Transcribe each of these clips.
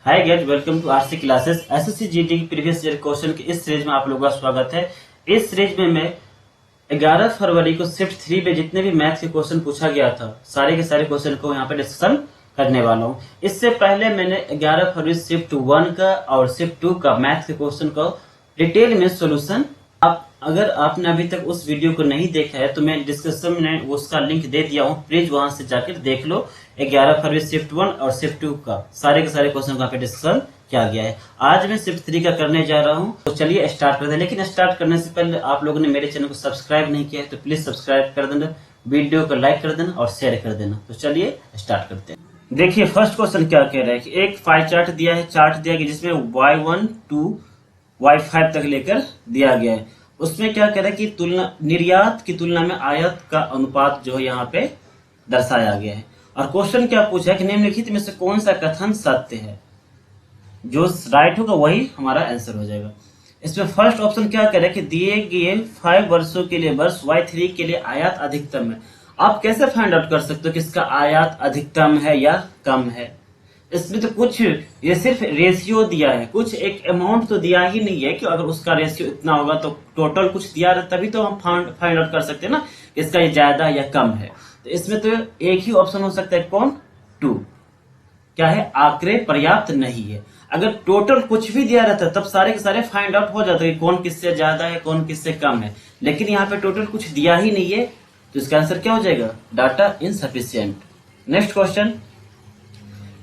Hi guys, welcome to RC classes. SSC GD की previous year question के इस series में आप लोगों का स्वागत है। इस सीरीज में मैं 11 फरवरी को शिफ्ट 3 में जितने भी मैथ के क्वेश्चन पूछा गया था, सारे के सारे क्वेश्चन को यहाँ पे डिस्कशन करने वाला हूँ। इससे पहले मैंने 11 फरवरी शिफ्ट 1 का और शिफ्ट 2 का मैथ के क्वेश्चन को डिटेल में सोल्यूशन, अगर आपने अभी तक उस वीडियो को नहीं देखा है तो मैं डिस्क्रिप्शन में उसका लिंक दे दिया हूँ, प्लीज वहां से जाकर देख लो। 11 फरवरी शिफ्ट 1 और शिफ्ट 2 का सारे के सारे क्वेश्चन पे डिस्कशन किया गया है। आज मैं शिफ्ट 3 का करने जा रहा हूँ, तो चलिए स्टार्ट करते हैं। लेकिन स्टार्ट करने से पहले आप लोगों ने मेरे चैनल को सब्सक्राइब नहीं किया है तो प्लीज सब्सक्राइब कर देना, वीडियो को लाइक कर देना और शेयर कर देना। तो चलिए स्टार्ट करते हैं। देखिए फर्स्ट क्वेश्चन क्या कह रहा है कि एक पाई चार्ट दिया है, जिसमें y1 to y5 तक लेकर दिया गया है। उसमें क्या कह रहा है कि तुलना निर्यात की तुलना में आयात का अनुपात जो है यहाँ पे दर्शाया गया है। और क्वेश्चन क्या पूछा है कि निम्नलिखित में से कौन सा कथन सत्य है। जो राइट होगा वही हमारा आंसर हो जाएगा। इसमें फर्स्ट ऑप्शन क्या कह रहा है कि दिए गए 5 वर्षों के लिए वर्ष y3 के लिए आयात अधिकतम है। आप कैसे फाइंड आउट कर सकते हो कि इसका आयात अधिकतम है या कम है। इसमें तो कुछ ये सिर्फ रेशियो दिया है, कुछ एक अमाउंट तो दिया ही नहीं है कि अगर उसका रेशियो इतना होगा तो टोटल कुछ दिया है, तभी तो हम फाइंड आउट कर सकते हैं ना कि इसका ये ज्यादा या कम है। तो इसमें तो एक ही ऑप्शन हो सकता है, कौन? 2। क्या है? आंकड़े पर्याप्त नहीं है। अगर टोटल कुछ भी दिया रहता तब सारे के सारे फाइंड आउट हो जाते कि कौन किससे ज्यादा है कौन किससे कम है, लेकिन यहाँ पे टोटल कुछ दिया ही नहीं है, तो इसका आंसर क्या हो जाएगा? Data insufficient. नेक्स्ट क्वेश्चन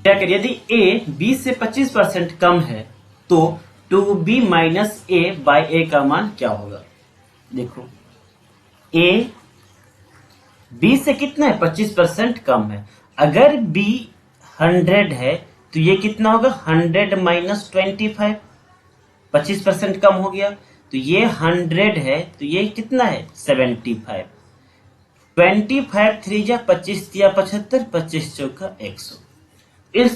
क्या करिए, यदि a b से 25% कम है तो 2b minus a by a का मान क्या होगा। देखो a b से कितना है? 25% कम है। अगर b 100 है तो ये कितना होगा? 100 माइनस 25, 25% कम हो गया। तो ये 100 है तो ये कितना है? 75। 25 3 या 25 या 75, 25 चौका 100। इन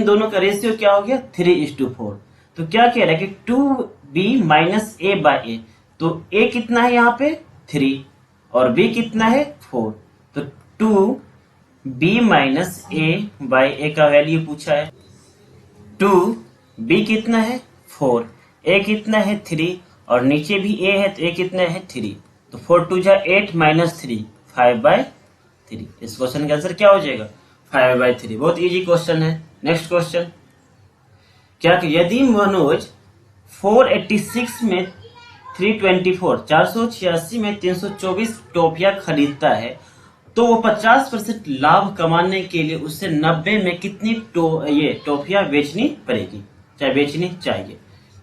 दोनों का रेशियो क्या हो गया? 3:4। तो क्या कह रहा है कि 2b minus a by a, तो a कितना है यहाँ पे? 3 और b कितना है? 4। तो 2b minus a by a का वैल्यू पूछा है। 2b कितना है? 4, a कितना है? 3 और नीचे भी a है तो a कितना है? 3। तो 4 2 8 माइनस 3 5/3। इस क्वेश्चन का आंसर क्या हो जाएगा? 5/3। बहुत इजी क्वेश्चन है। नेक्स्ट क्वेश्चन क्या कि यदि मनोज 486 में 486 में 324 टॉफियां खरीदता है तो वो 50% लाभ कमाने के लिए उसे 90 में कितनी ये टॉफियां बेचनी पड़ेगी, चाहे बेचनी चाहिए।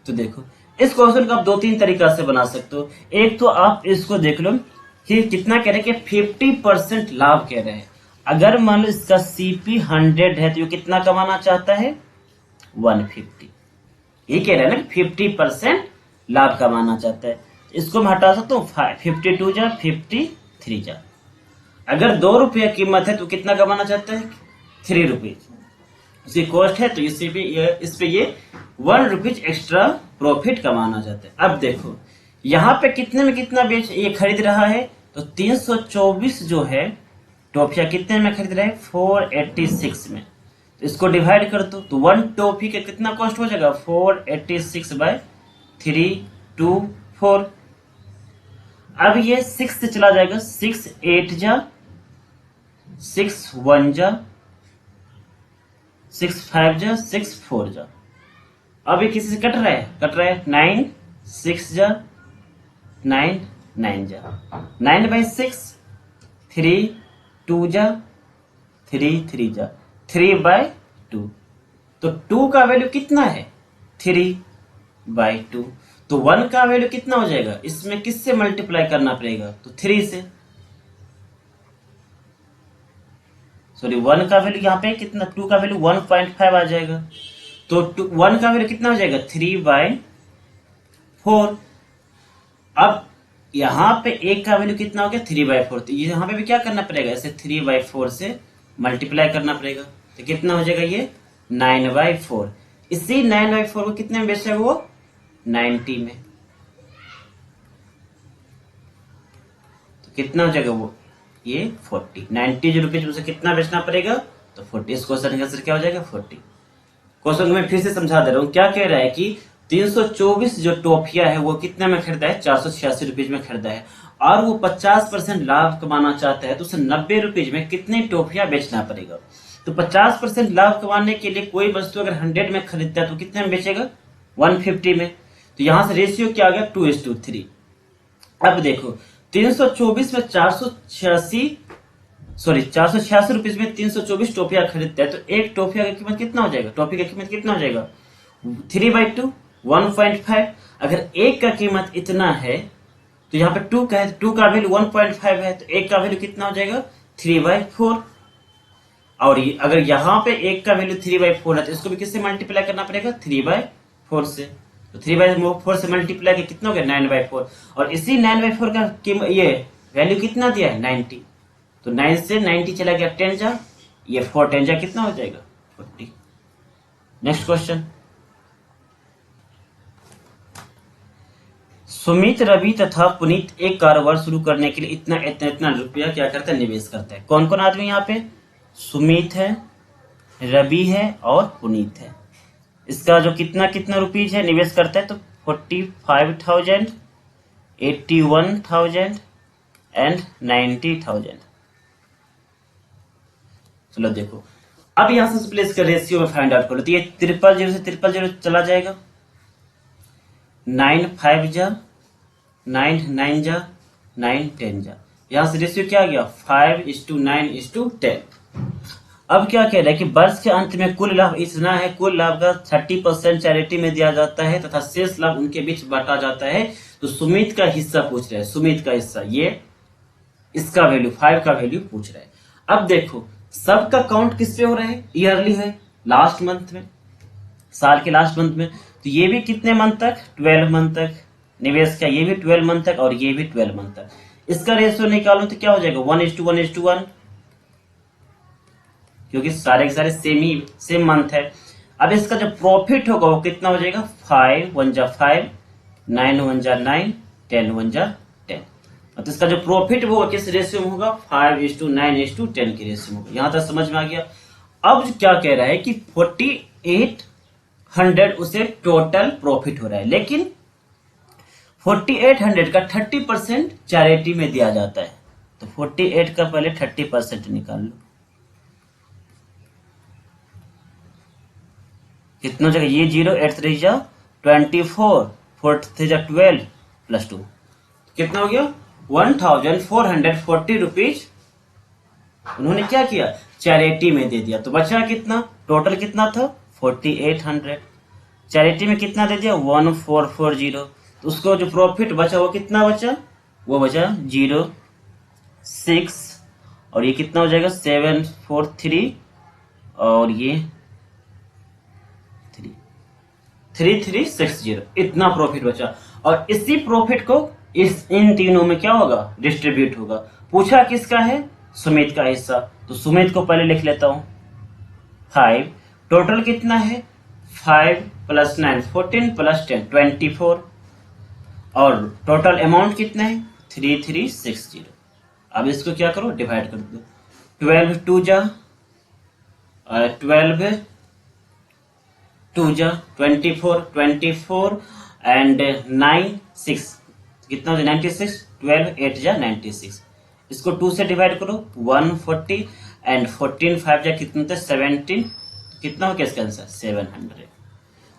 तो देखो इस क्वेश्चन को आप 2-3 तरीका से बना सकते हो। एक तो आप इसको देख लो कि कितना कह रहे हैं कि 50% लाभ कह रहे हैं। अगर मान लो इसका सीपी 100 है तो ये कितना कमाना चाहता है? 150। ये कह रहा है ना कि 50% लाभ कमाना चाहता है। इसको मैं हटा सकता हूँ, 52 जा 53 जा। अगर 2 रुपया कीमत है तो कितना कमाना चाहता है? 3 रुपीज। उसकी कॉस्ट है तो इस पे ये 1 रुपीज एक्स्ट्रा प्रॉफिट कमाना चाहता है। अब देखो यहाँ पे कितने में कितना ये खरीद रहा है, तो 324 जो है टॉफिया कितने में खरीद रहे हैं? 486 में। तो इसको डिवाइड कर दो तो 1 टॉफी का कितना कॉस्ट हो जाएगा? 486/324। अब ये 6 से चला जाएगा, 6 8 जा 6 1 जा 6 5 जा 6 4 जा। अब ये किसी से कट रहा है 9 6 जा 9 9 जा 9/6 3 2 जा 3 3 जा 3/2। तो 2 का वैल्यू कितना है? 3/2। तो 1 का वैल्यू कितना हो जाएगा? इसमें किससे मल्टीप्लाई करना पड़ेगा? तो 3 से। सॉरी 1 का वैल्यू यहाँ पे कितना? 2 का वैल्यू 1.5 आ जाएगा। तो 1 का वैल्यू कितना हो जाएगा? 3/4। अब यहाँ पे 1 का वैल्यू कितना हो गया? 3/4। तो यहाँ पे भी क्या करना पड़ेगा? ऐसे 3/4 से मल्टीप्लाई करना पड़ेगा। तो कितना हो जाएगा? ये 9/4। इसी 9/4 को कितने में बेचेगा वो? 90 में। तो कितना हो जाएगा वो? ये 40। 90 रुपीज उसे कितना बेचना पड़ेगा? तो 40। इस क्वेश्चन का आंसर क्या हो जाएगा? 40। क्वेश्चन को मैं फिर से समझा दे रहा हूँ। क्या कह रहा है कि 324 जो टॉफिया है वो कितने में खरीदा है, 486 रुपीज में खरीदा है, और वो 50% लाभ कमाना चाहता है तो उसे 90 रुपीज में कितनी टॉफिया बेचना पड़ेगा। तो 50% लाभ कमाने के लिए कोई वस्तु अगर 100 में खरीदता है तो कितने में बेचेगा, 150 में। तो यहां से रेशियो क्या आ गया, 2:3। अब देखो 324 में 486 रुपीज में 324 टोपिया खरीदता है तो एक टोपिया की कीमत कितना हो जाएगा, टोपी का कीमत कितना हो जाएगा, 3/2, 1.5। अगर एक का कीमत इतना है तो यहाँ पे 2 का है, 2 का वैल्यू 1.5 है, तो एक का वैल्यू कितना हो जाएगा, 3/4। और अगर यहाँ पे एक का वैल्यू 3/4 है तो इसको भी किससे मल्टीप्लाई करना पड़ेगा, 3/4 से। तो 3/4 से मल्टीप्लाई किया कितना हो गया, 9/4। और इसी 9/4 का ये वैल्यू कितना दिया है, 90। तो 9 से 90 चला गया 10 जा, ये 4 10 जा कितना हो जाएगा, 40। नेक्स्ट क्वेश्चन, सुमित, रवि तथा पुनीत एक कारोबार शुरू करने के लिए इतना इतना इतना रुपया क्या करते हैं, निवेश करते हैं। कौन कौन आदमी यहाँ पे, सुमित है, रवि है और पुनीत है। इसका जो कितना कितना रुपीज है निवेश करता है तो 45,000, 81,000 एंड 90,000। चलो देखो, अब यहां से प्लेस का रेशियो में फाइंड आउट करो तो ये 000 से 000 चला जाएगा, 9 5 जा, 9 9 जा, 9 10 जा। यहां से रेशियो क्या आ गया, 5:9:10। अब क्या कह रहा है कि वर्ष के अंत में कुल लाभ इतना है, कुल लाभ का 30% चैरिटी में दिया जाता है तथा शेष लाभ उनके बीच बांटा जाता है। तो सुमित का हिस्सा पूछ रहे हैं, सुमित का हिस्सा, ये इसका वैल्यू 5 का वैल्यू पूछ रहा है। अब देखो सबका काउंट किस पे हो रहा है, ईयरली है, लास्ट मंथ में, साल के लास्ट मंथ में। तो ये भी कितने मंथ तक, 12 मंथ तक निवेश का, ये भी 12 मंथ तक और ये भी 12 मंथ तक। इसका रेशियो निकालो तो क्या हो जाएगा, 1:1:1, क्योंकि सारे के सारे सेम मंथ है। अब इसका जो प्रॉफिट होगा वो कितना हो जाएगा, 5 1 जा 5, 9 1 जा 9, 10 1 जा 10। तो इसका जो प्रॉफिट होगा किस रेशियो में होगा, 5:9:10 की रेशियो में होगा। यहां तक समझ में आ गया। अब क्या कह रहा है कि 4800 उसे टोटल प्रॉफिट हो रहा है, लेकिन 4800 का 30% चैरिटी में दिया जाता है। तो 48 का पहले 30% निकाल लो, कितना जगह, ये 0 8 3 जा 24, 4 3 जा 12 प्लस 2 कितना हो गया, 1440 रुपीज उन्होंने क्या किया, चैरिटी में दे दिया। तो बचा कितना, टोटल कितना था 4800, चैरिटी में कितना दे दिया 1440। तो उसको जो प्रॉफिट बचा वो कितना बचा, वो बचा 0.6 और ये कितना हो जाएगा 743 और ये 3360, इतना प्रॉफिट बचा। और इसी प्रॉफिट को इन तीनों में क्या होगा, डिस्ट्रीब्यूट होगा। पूछा किसका है, सुमित का हिस्सा। तो सुमित को पहले लिख लेता हूं 5, टोटल कितना है 5 + 9 14 + 10 24 और टोटल अमाउंट कितना है 3360। अब इसको क्या करो, डिवाइड कर दो, 12 2 जा 12 2 जा 24 एंड 9 6 कितना हो जाए 96, 12 8 जा 96। इसको 2 से डिवाइड करो 140 एंड 14 5 जा कितना होता है 17, कितना हो गया इसका आंसर 700।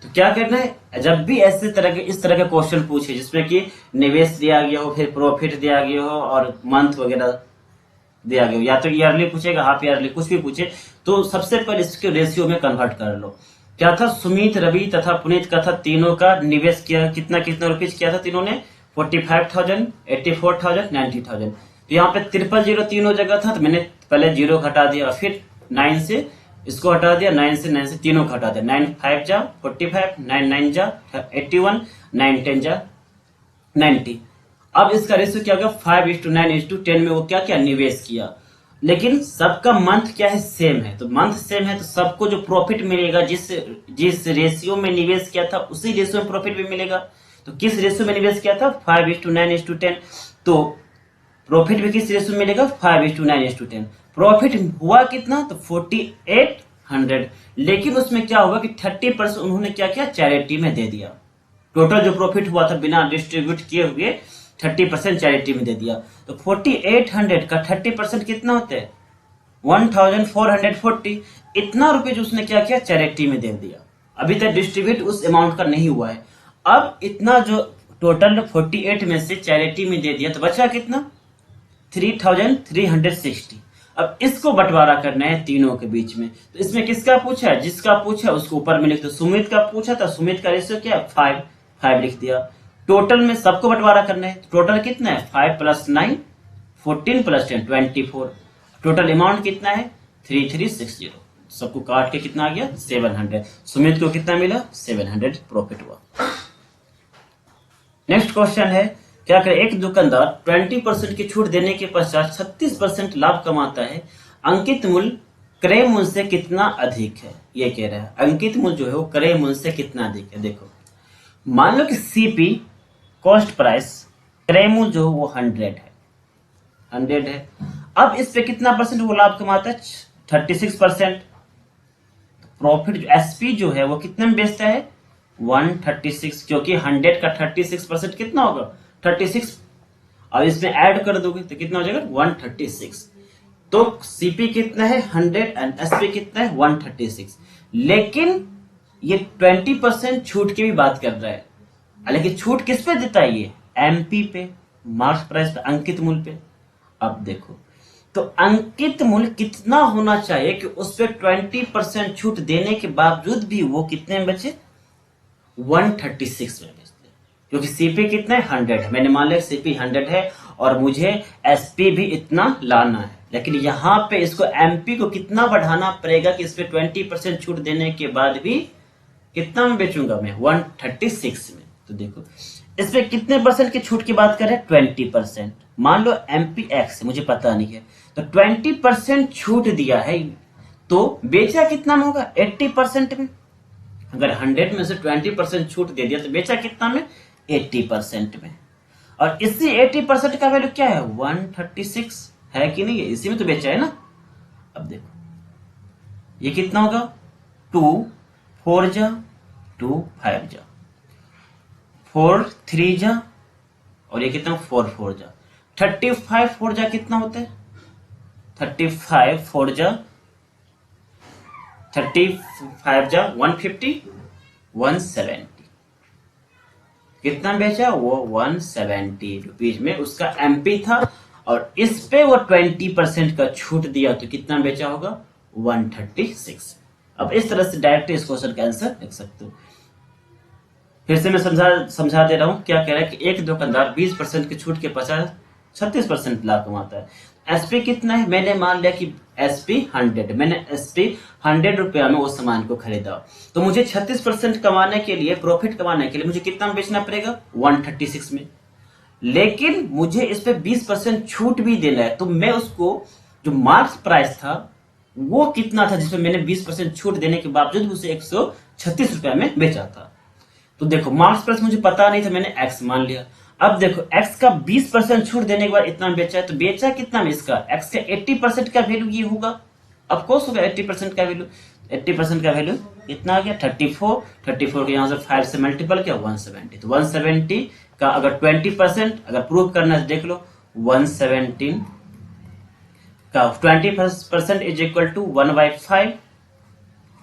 तो क्या करना है, जब भी ऐसे तरह के इस तरह के क्वेश्चन पूछे जिसमें कि निवेश दिया गया हो, फिर प्रॉफिट दिया गया हो और मंथ वगैरह दिया गया हो, या तो ईयरली पूछेगा, हाफ ईयरली, कुछ भी पूछे, तो सबसे पहले इसके रेशियो में कन्वर्ट कर लो। क्या था, सुमित, रवि तथा पुनीत का था, तीनों का निवेश किया, कितना कितना रुपीज किया था तीनों ने, 45,000, 84,000, 90,000। तो यहाँ पे 000 तीनों जगह था, तो मैंने पहले 0 घटा दिया, फिर 9 से इसको हटा दिया, 9 से तीनों को हटा दिया, 9 5 जा 45, 9 9 जा 81, 9 10 जा 90। अब इसका रेशियो क्या होगा 5:9:10 में वो क्या क्या निवेश किया। लेकिन सबका मंथ क्या है, सेम है। तो मंथ सेम है तो सबको जो प्रॉफिट मिलेगा, जिस रेशियो में निवेश किया था उसी रेशियो में प्रॉफिट भी मिलेगा। तो किस रेशियो में निवेश किया था 5:9:10, तो प्रॉफिट भी किस रेशियो में मिलेगा 5:9:10। प्रॉफिट हुआ कितना, तो 48 100, लेकिन उसमें क्या हुआ कि 30% उन्होंने क्या किया, चैरिटी में दे दिया। टोटल जो प्रॉफिट हुआ था बिना डिस्ट्रीब्यूट किए हुए 30% चैरिटी में दे दिया। तो 4800 का 30% कितना होता है, 1440। इतना रुपए जो उसने क्या किया, चैरिटी में दे दिया। अभी तक डिस्ट्रीब्यूट उस अमाउंट का नहीं हुआ है। अब इतना जो टोटल 48 में से चैरिटी में दे दिया तो बचा कितना, 3360। अब इसको बंटवारा करना है तीनों के बीच में। तो इसमें किसका पूछा है, जिसका पूछा है उसको ऊपर में लिख दो। सुमित का पूछा था, सुमित का रेशियो क्या है, 5 लिख दिया। टोटल में सबको बंटवारा करना है। टोटल कितना है, 5 + 9 14 + 10 24। टोटल अमाउंट कितना है, 3360। सबको काट के कितना आ गया, 700। सुमित को कितना मिला, 700 प्रॉफिट हुआ। नेक्स्ट क्वेश्चन है, क्या करें, एक दुकानदार 20% की छूट देने के पश्चात 36% लाभ कमाता है। अंकित मूल्य क्रय मूल्य से कितना अधिक है, ये कह रहा है। अंकित मूल्य जो है वो क्रय मूल्य से कितना अधिक है। देखो, मान लो कि सीपी कॉस्ट प्राइस, क्रय मूल्य जो है वो 100 है। अब इस पे कितना परसेंट वो लाभ कमाता है, 36%। प्रॉफिट जो एसपी जो है वो कितने में बेचता है, 136, क्योंकि 100 का 36% कितना होगा, 36। अब इसमें ऐड कर दोगे तो कितना हो जाएगा, 136। तो सीपी कितना है, 100 एंड एसपी कितना है, 136। लेकिन ये 20% छूट की भी बात कर रहा है। लेकिन छूट किस पे देता है, ये एमपी पे, मार्क्स प्राइस पे, अंकित मूल्य पे। अब देखो, तो अंकित मूल्य कितना होना चाहिए कि उस पर 20% छूट देने के बावजूद भी वो कितने में बचे, 136 में बेचते। क्योंकि सीपी कितना है, 100 है। मैंने मान लिया सीपी 100 है और मुझे एसपी भी इतना लाना है। लेकिन यहाँ पे इसको एमपी को कितना बढ़ाना पड़ेगा कि इस पे 20% छूट देने के बाद भी कितना में बेचूंगा मैं, 136 में। तो देखो, इस पे कितने परसेंट की छूट की बात करें, 20%। मान लो एमपी एक्स मुझे पता नहीं है, तो 20% छूट दिया है तो बेचा कितना में होगा, 80% में। अगर 100 में से 20% छूट दे दिया तो बेचा कितना में, 80% में। और इसी 80% का वैल्यू क्या है, 136 है कि नहीं है, इसी में तो बेचा है ना। अब देखो, ये कितना होगा, 2 4 जा 2 5 जा 4 3 जा, और ये कितना, 4 4 जा 35 4 जा कितना होता है, 35 4 जा 35 जा 150 170। कितना बेचा, वो 170 रुपीज में उसका एमपी था। और इस पे वो 20% का छूट दिया तो कितना बेचा होगा, 136। अब इस तरह से डायरेक्ट इस क्वेश्चन का आंसर लिख सकते हो। फिर से मैं समझा दे रहा हूं, क्या कह रहा है कि एक दुकानदार 20% की छूट के पश्चात 36% लाभ कमाता है। एसपी कितना है, मैंने मान लिया कि एसपी 100, मैंने एसपी 100 रुपया में उस सामान को खरीदा। तो मुझे 36% कमाने के लिए, प्रॉफिट कमाने के लिए मुझे कितना में बेचना पड़ेगा, 136 में। लेकिन मुझे इस पे 20% छूट भी देना है, तो मैं उसको जो मार्क्स प्राइस था वो कितना था जिसमें मैंने 20% छूट देने के बावजूद उसे 136 रुपया में बेचा था। तो देखो, मार्क्स प्राइस मुझे पता नहीं था, मैंने एक्स मान लिया। अब देखो, एक्स का 20% छूट देने के बाद इतना बेचा है, तो बेचा कितना में इसका, एक्स का 80% का वैल्यू ये होगा। अब कोर्स होगा 80% का वैल्यू, 80% का वैल्यू कितना आ गया, 34 के यहाँ से 5 से मल्टीपल किया, 170। तो 170 का अगर 20% अगर प्रूव करना है देख लो, 117 का 20% इज इक्वल टू 1/5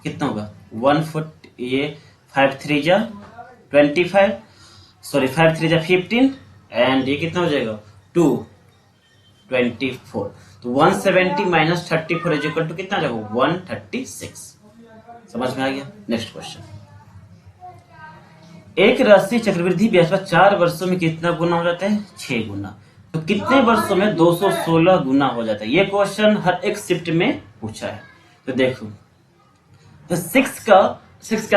कितना होगा, 1 फुट। ये 5 3 जा 25, सॉरी 5 3 जा 15 एंड ये कितना हो जाएगा, 2 24। तो 170 माइनस 34 इज इक्वल टू कितना जाएगा, 136। समझ में आ गया। नेक्स्ट क्वेश्चन, एक राशि चक्रवृद्धि ब्याज पर 4 वर्षों में कितना गुना हो जाता है, 6 गुना। तो कितने वर्षों में 216 गुना हो जाता है। ये क्वेश्चन हर एक शिफ्ट में पूछा है। तो देखो, तो 6 का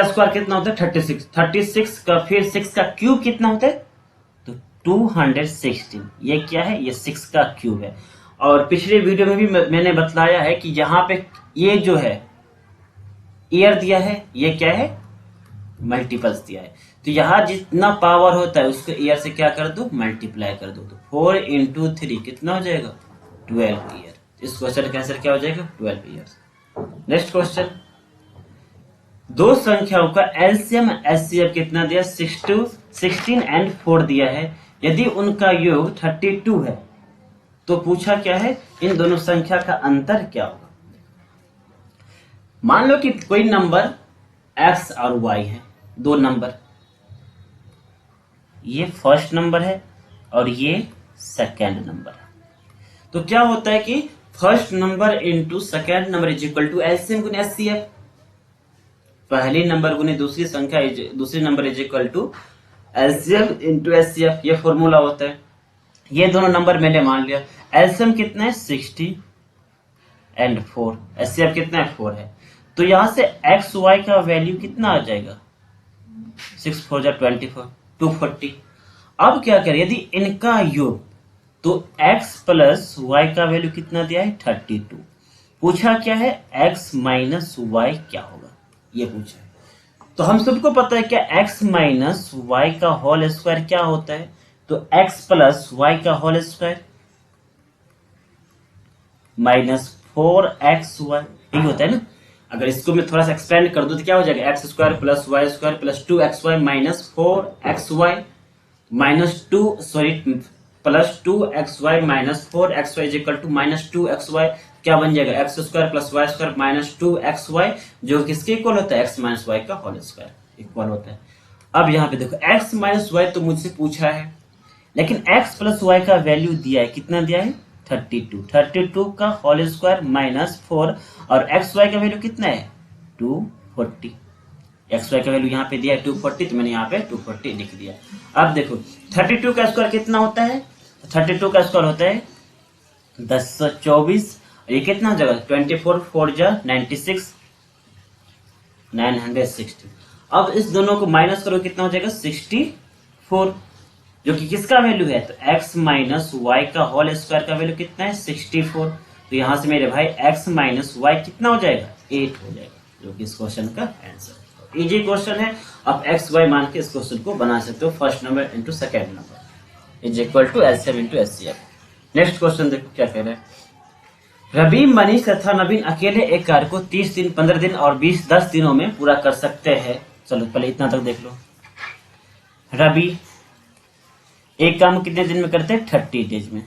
स्क्वायर कितना होता है, 36 का फिर 6 का क्यूब कितना होता है, तो 216। ये क्या है, ये 6 का क्यूब है। और पिछले वीडियो में भी मैंने बतलाया है कि यहाँ पे ये जो है ईयर दिया है, ये क्या है, मल्टीपल्स दिया है। तो यहाँ जितना पावर होता है उसको ईयर से क्या कर दो, मल्टीप्लाई कर दो। तो 4 × 3 कितना हो जाएगा, 12 ईयर। इस क्वेश्चन का आंसर क्या हो जाएगा, 12 ईयर्स। नेक्स्ट क्वेश्चन, दो संख्याओं का एलसीएम एचसीएफ कितना दिया, 16 एंड 4 दिया है। यदि उनका योग 32 है तो पूछा क्या है, इन दोनों संख्या का अंतर क्या होगा। मान लो कि कोई नंबर x और y है, दो नंबर, ये फर्स्ट नंबर है और ये सेकेंड नंबर है। तो क्या होता है कि first number into second number is equal to LCM गुने एचसीएफ। पहली नंबर गुने दूसरी संख्या दूसरी number is equal to LCM into HCF, ये फॉर्मूला होता है। ये दोनों नंबर मैंने मान लिया। एलसीएम कितना है, 60 एंड 4, एचसीएफ कितना है, 4 है। तो यहां से एक्स वाई का वैल्यू कितना आ जाएगा, 6 4 जा 24, 240। अब क्या करें, यदि इनका योग, तो x प्लस वाई का वैल्यू कितना दिया है, 32। पूछा क्या है, x माइनस वाई क्या होगा, ये पूछा है। तो हम सबको पता है क्या, x माइनस वाई का होल स्क्वायर क्या होता है, तो x प्लस वाई का होल स्क्वायर माइनस 4xy, यही होता है ना। अगर इसको मैं थोड़ा सा एक्सपेंड कर दूं तो क्या हो जाएगा, x square plus y square plus 2xy minus 4xy minus 2 sorry plus 2xy minus 4xy is equal to minus 2xy। क्या बन जाएगा, x square plus y square minus 2xy, जो किसके इक्वल होता है, एक्स माइनस वाई का whole square equal होता है। अब यहाँ पे देखो एक्स माइनस वाई तो मुझसे पूछा है, लेकिन एक्स प्लस वाई का वैल्यू दिया है, कितना दिया है, 32 का होल स्क्वायर माइनस 4, और एक्स वाई का वैल्यू कितना है, 240। एक्स वाई का वैल्यू यहाँ पे दिया है 240, तो मैंने यहाँ पे 240 लिख दिया। अब देखो 32 का स्क्वायर कितना होता है, 32 का स्क्वायर होता है 1024, ये कितना हो जाएगा, 24 4 जा 96, 960। अब इस दोनों को माइनस करो, कितना हो जाएगा, 64, जो कि किसका वैल्यू है, तो x माइनस वाई का होल स्क्वायर का वैल्यू कितना है, 64। तो यहां से मेरे भाई x माइनस वाई कितना हो जाएगा, 8 हो जाएगा, जो कि इस क्वेश्चन का आंसर। इजी क्वेश्चन है, आप x y मान के इस क्वेश्चन को बना सकते हो, first number into second number is equal to LCM into HCF. Next question देखो क्या कह रहे हैं। रवि, मनीष तथा नवीन अकेले एक कार्य को 30 दिन, 15 दिन और 10 दिनों में पूरा कर सकते हैं। चलो पहले इतना तक देख लो। रवि एक काम कितने दिन में करते हैं, 30 डेज में।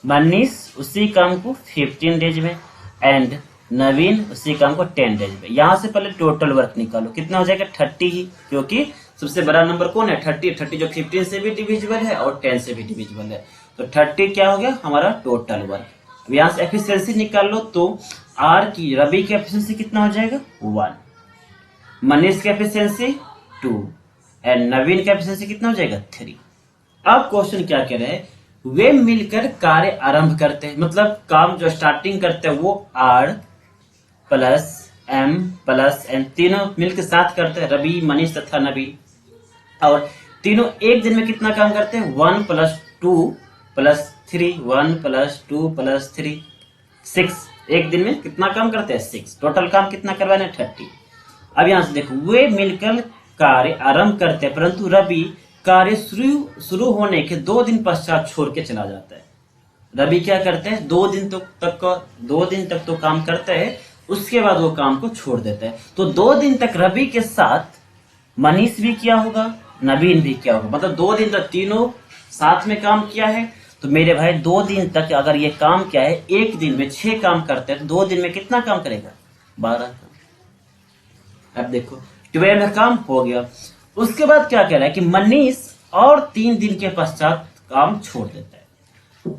मनीष उसी काम को 15 डेज में, एंड नवीन उसी काम को 10 डेज में। यहां से पहले टोटल वर्क निकालो, कितना हो जाएगा, 30 ही, क्योंकि सबसे बड़ा नंबर कौन है, 30 जो 15 से भी डिविजिबल है और 10 से भी डिविजिबल है। तो 30 क्या हो गया, हमारा टोटल वर्क। अब यहां से एफिशिएंसी निकाल लो, तो आर की, रवि की एफिशिएंसी कितना हो जाएगा, 1, मनीष की एफिशिएंसी 2, एंड नवीन की एफिशिएंसी कितना हो जाएगा, 3। अब क्वेश्चन क्या कह रहे हैं, वे मिलकर कार्य आरंभ करते हैं, मतलब काम जो स्टार्टिंग करते हैं वो R plus M plus N, तीनों मिलकर साथ करते हैं, रवि, मनीष तथा नवीन। और तीनों एक दिन में कितना काम करते हैं, 1 + 2 + 3, 1 + 2 + 3, 6। एक दिन में कितना काम करते हैं, 6। टोटल काम कितना करवाना है, 30। अब यहां से देखो, वे मिलकर कार्य आरंभ करते हैं, परंतु रवि कार्य शुरू होने के 2 दिन पश्चात छोड़ के चला जाता है। रवि क्या करते हैं, 2 दिन तक तो काम करते हैं, उसके बाद वो काम को छोड़ देता है। तो 2 दिन तक रवि के साथ मनीष भी किया होगा, नवीन भी किया होगा, मतलब 2 दिन तक तीनों साथ में काम किया है। तो मेरे भाई 2 दिन तक अगर ये काम किया है, एक दिन में 6 काम करते हैं, तो 2 दिन में कितना काम करेगा, 12 काम। अब देखो 12 काम हो गया। उसके बाद क्या कह रहा है कि मनीष और 3 दिन के पश्चात काम छोड़ देता है।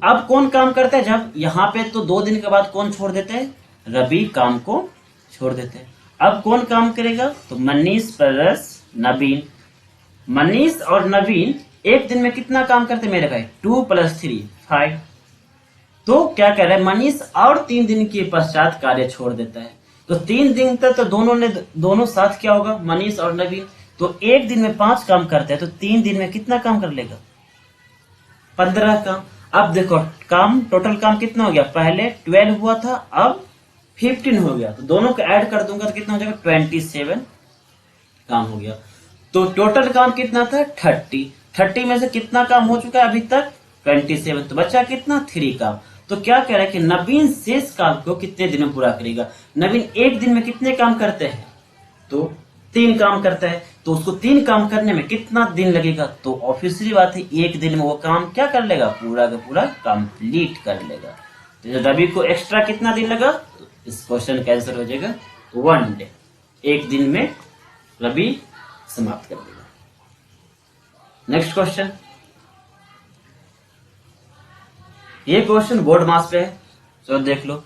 अब कौन काम करता है, जब यहाँ पे तो 2 दिन के बाद कौन छोड़ देते हैं, रवि काम को छोड़ देते हैं। अब कौन काम करेगा, तो मनीष प्लस नवीन। मनीष और नवीन एक दिन में कितना काम करते हैं मेरे भाई, 2 + 3 5। तो क्या कह रहा है, मनीष और 3 दिन के पश्चात कार्य छोड़ देता है। तो 3 दिन तक तो दोनों साथ क्या होगा, मनीष और नवीन। तो एक दिन में 5 काम करते हैं, तो 3 दिन में कितना काम कर लेगा, 15 काम। अब देखो काम, टोटल काम कितना हो गया, पहले 12 हुआ था, अब 15 हो गया। तो दोनों को ऐड कर दूंगा तो कितना हो जाएगा, 27 काम हो गया। तो टोटल काम कितना था, 30 में से कितना काम हो चुका है अभी तक, 27। तो बचा कितना, 3 काम। तो क्या कह रहा है कि नवीन शेष काम को कितने दिन में पूरा करेगा। नवीन एक दिन में कितने काम करते हैं, तो 3 काम करता है, तो उसको 3 काम करने में कितना दिन लगेगा? तो ऑब्वियसली बात है, 1 दिन में वो काम क्या कर लेगा? पूरा का पूरा कंप्लीट कर लेगा। तो रवि को एक्स्ट्रा कितना दिन लगा? तो इस क्वेश्चन का आंसर हो जाएगा 1 डे। 1 दिन में रवि समाप्त कर देगा। नेक्स्ट क्वेश्चन, ये क्वेश्चन बोर्ड मास पे है, तो देख लो।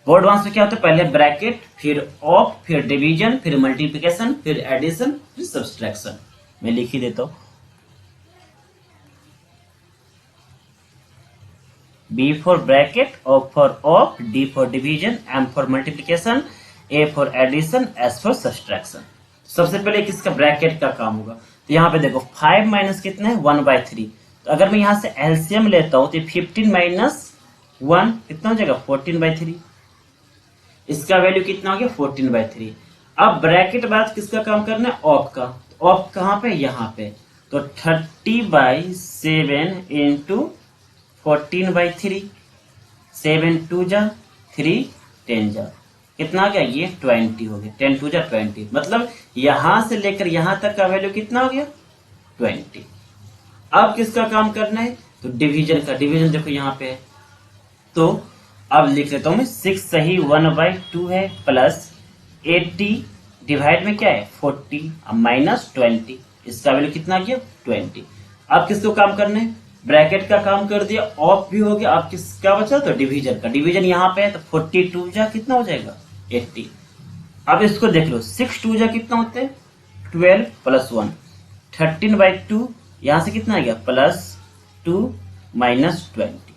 बोर्ड मास में क्या होता है? पहले ब्रैकेट, फिर ऑफ, फिर डिवीजन, फिर मल्टीप्लिकेशन, फिर एडिशन, फिर सब्सट्रैक्शन। मैं लिख ही देता हूं। B for bracket, O for off, D for division, M for multiplication, A for addition, S for subtraction। सबसे पहले किसका ब्रैकेट का काम होगा? तो यहाँ पे देखो 5 माइनस कितना है? 1/3। तो अगर मैं यहाँ से एलसीएम लेता हूँ तो 15 माइनस 1 कितना हो जाएगा? 14/3। इसका वैल्यू कितना हो गया? 14/3। अब ब्रैकेट बाद किसका काम करना है? ऑफ का। तो ऑफ कहाँ पे? यहाँ पे। तो 30/7 इंटू 14/3, 7 2 जा 3, 10 जा कितना आ गया? ये 20 हो गया। 10 2 जा 20, मतलब यहां से लेकर यहां तक का वैल्यू कितना हो गया? 20। अब किसका काम करना है? तो डिवीजन का। डिवीजन देखो यहाँ पे है, तो अब लिख लेता हूं मैं 6 सही 1/2 है, प्लस 80 डिवाइड में क्या है? 40 माइनस 20। इसका वैल्यू कितना आ गया? 20। अब किसको काम करना है? ब्रैकेट का काम कर दिया, ऑफ भी हो गया। अब किसका बचा? तो डिवीजन का। डिवीजन यहाँ पे है, तो 42 जा कितना हो जाएगा? 80। अब इसको देख लो, 6 2 जा कितना होते हैं? 12 प्लस 1, 13/2 यहां से कितना आ गया? प्लस 2 माइनस 20,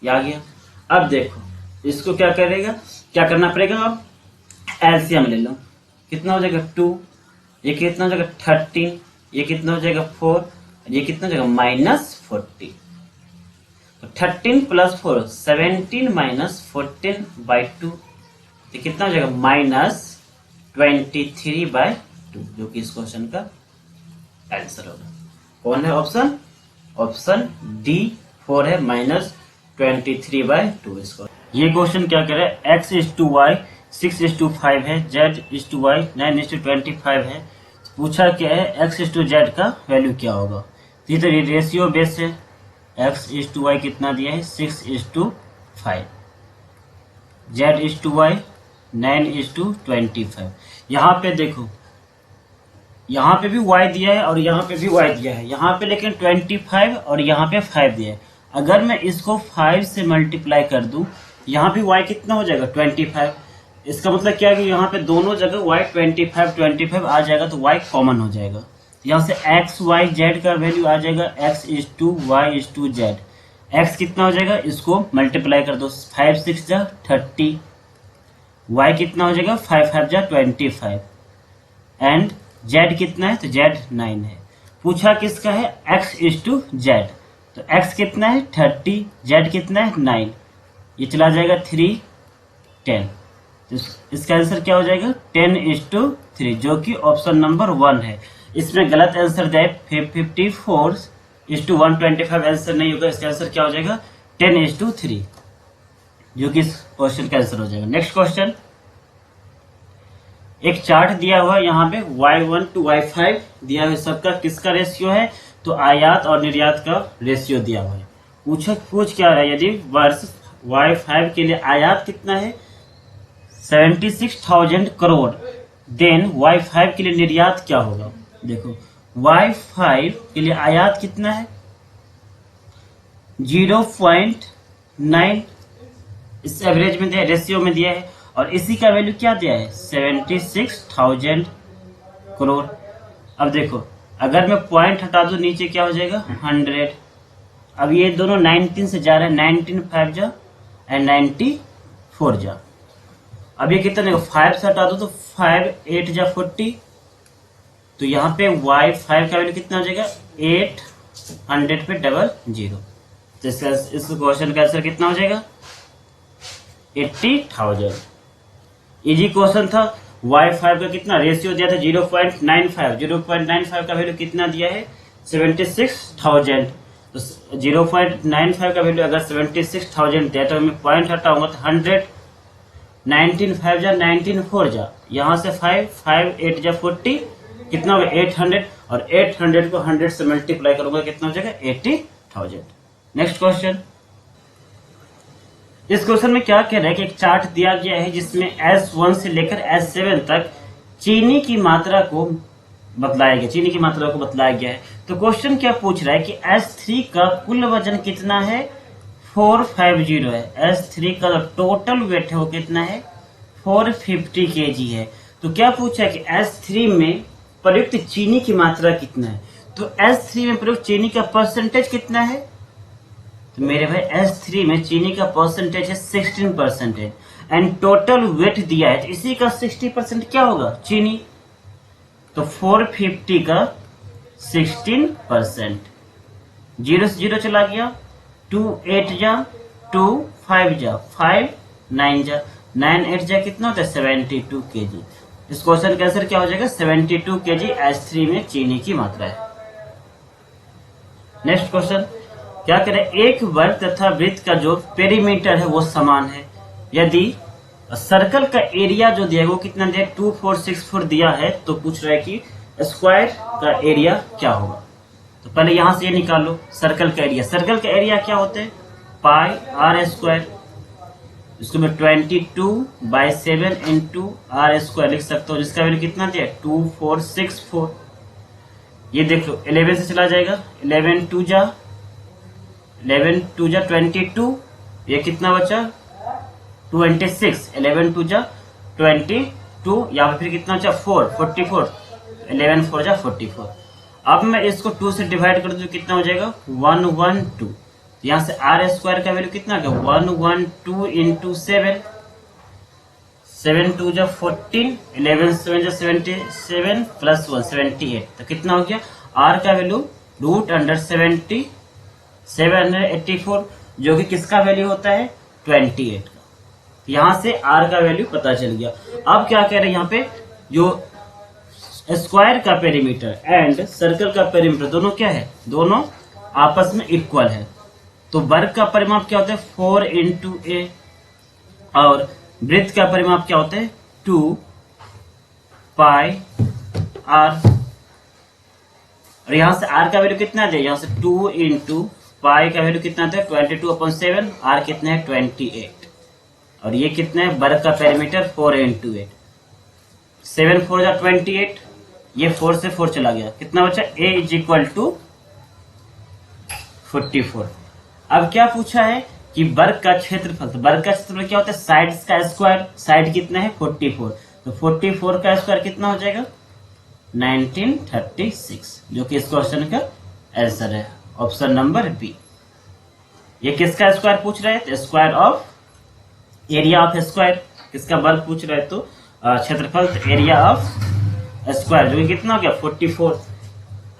ये आ गया। अब देखो इसको क्या करेगा, क्या करना पड़ेगा? अब एलसीएम ले लो, कितना हो जाएगा? 2, ये कितना हो जाएगा? 13, ये कितना हो जाएगा? 4, ये कितना हो जाएगा? -40। तो 13 प्लस 4 17 माइनस 14/2, ये कितना हो जाएगा? -23/2, जो कि इस क्वेश्चन का आंसर होगा। कौन है ऑप्शन? ऑप्शन डी 4 है, -23/2 इसको। ये क्वेश्चन क्या कह रहा है? x/y 6/5 है, z/y 9/25 है। पूछा क्या है? x/z का वैल्यू क्या होगा? ये तो रेशियो बेस है। x/y कितना दिया है? 6/5, z/y 9/25। यहाँ पे देखो, यहाँ पे भी y दिया है और यहाँ पे भी y दिया है, यहाँ पे लेकिन 25 और यहाँ पे 5 दिया है। अगर मैं इसको 5 से मल्टीप्लाई कर दूं, यहाँ भी y कितना हो जाएगा? 25। इसका मतलब क्या है कि यहाँ पे दोनों जगह y 25 आ जाएगा, तो y कॉमन हो जाएगा। यहाँ से x y z का वैल्यू आ जाएगा x/y/z। x कितना हो जाएगा? इसको मल्टीप्लाई कर दो, 5 6 जा 30, y कितना हो जाएगा? 5 5 जा 25, एंड z कितना है? तो z 9 है। पूछा किसका है? x/z। तो x कितना है? 30, z कितना है? 9, ये चला जाएगा 3 10। तो इसका आंसर क्या हो जाएगा? 10/3, जो कि ऑप्शन नंबर 1 है। इसमें गलत आंसर दिया है 54/125, आंसर नहीं होगा। इसका आंसर क्या हो जाएगा? 10/3, जो कि इस क्वेश्चन का आंसर हो जाएगा। नेक्स्ट क्वेश्चन, एक चार्ट दिया हुआ है यहाँ पे y1 to y5 दिया हुआ, सबका किसका रेशियो है? तो आयात और निर्यात का रेशियो दिया हुआ है। पूछ क्या रहा है? यदि वर्ष y5 के लिए आयात कितना है? 76,000 करोड़, देन y5 के लिए निर्यात क्या होगा? देखो y5 के लिए आयात कितना है? 0.9, इस एवरेज में दिया है, रेशियो में दिया है, और इसी का वैल्यू क्या दिया है? 76,000 करोड़। अब देखो अगर मैं पॉइंट हटा दूं, नीचे क्या हो जाएगा? 100। अब ये दोनों 19 से जा रहे हैं, 19 5 जा एंड 94 जा। अब ये कितना देखो 5 से हटा दो तो 5 8 जा 40, तो यहाँ पे y5 का वैल्यू कितना हो जाएगा? 800 पे 00। तो इस क्वेश्चन का आंसर कितना हो जाएगा? 80,000। इजी क्वेश्चन था। y5 का कितना रेशियो दिया था? 0.95। 0.95 का वैल्यू कितना दिया है? 76,000। तो 0.95 का वैल्यू अगर 76,000 दिया तो मैं पॉइंट हटाऊंगा तो 100 19 5 जा 19 4 जा, यहाँ से 5 5 8 जा 40, कितना होगा 800, और 800 को 100 से मल्टीप्लाई करूंगा कितना हो जाएगा 80,000। Next question. इस क्वेश्चन में क्या कह रहा है कि एक चार्ट दिया गया है जिसमें S1 से लेकर S7 तक चीनी की मात्रा को बतलाया गया है। तो क्वेश्चन क्या पूछ रहा है कि S3 का कुल वजन कितना है, 450 है। S3 का टोटल वेट है वो कितना है, 450 kg है। तो क्या पूछा है कि S3 में प्रयुक्त चीनी की मात्रा कितना है। तो S3 में प्रयुक्त चीनी का परसेंटेज कितना है, तो मेरे भाई S3 में चीनी का परसेंटेज है 16% एंड टोटल वेट दिया है, तो इसी का 60% क्या होगा, चीनी। तो 450 का 16%, 0 से 0 चला गया, 2 8 जा 2 5 जा 5 9 जा 9 8 जा कितना होता है 72 kg। इस क्वेश्चन का आंसर क्या हो जाएगा 72 kg S3 में चीनी की मात्रा है। नेक्स्ट क्वेश्चन क्या करें, एक वर्ग तथा वृत्त का जो पेरीमीटर है वो समान है। यदि सर्कल का एरिया जो दिया है वो कितना दिया है 2464 दिया है, तो पूछ रहा है कि स्क्वायर का एरिया क्या होगा। तो पहले यहां से ये निकाल लो सर्कल का एरिया। सर्कल का एरिया क्या होता है पाई आर स्क्वायर, इसको मैं 22/7 इंटू आर स्क्वायर लिख सकता हूँ, जिसका वैल्यू कितना दिया 2464। ये देख लो 11 से चला जाएगा, 11 2 जा 22, ये कितना बचा 26, 11 2 जा 22, यहाँ पे फिर कितना बचा 44, 11 4 जा 44। अब मैं इसको 2 से डिवाइड कर दूं कितना हो जाएगा 112। यहाँ से आर स्क्वायर का वैल्यू कितना होगा 112 इंटू 7, 7 2 जा 14, 11 7 जा 77 प्लस 1 78, तो कितना हो गया आर का वैल्यू √784, जो कि किसका वैल्यू होता है 28 का। यहां से आर का वैल्यू पता चल गया। अब क्या कह रहे हैं यहाँ पे, जो स्क्वायर का पेरीमीटर एंड सर्कल का पेरीमीटर दोनों क्या है, दोनों आपस में इक्वल है। तो वर्ग का परिमाप क्या होता है 4 इंटू ए, और वृत्त का परिमाप क्या होता है 2 पाई आर। और यहां से आर का वैल्यू कितना दे, यहां से 2 इंटू पाई का वैल्यू कितना था 22/7, आर कितना है 28, और ये कितना है वर्ग का पेरीमीटर 4 इंटू 8, 7 4 जा 28, ये 4 से 4 चला गया, कितना बचा a इज इक्वल टू 44। अब क्या पूछा है कि वर्ग का क्षेत्रफल, तो वर्ग का क्षेत्रफल क्या होता है साइड्स का स्क्वायर, साइड कितना है 44, तो 44 का स्क्वायर कितना हो जाएगा 1936, जो कि इस क्वेश्चन का आंसर है ऑप्शन नंबर बी। ये किसका स्क्वायर पूछ रहे हैं, square of area of square, किसका वर्ग पूछ रहे हैं तो क्षेत्रफल एरिया ऑफ स्क्वायर, जो कि कितना हो गया 44,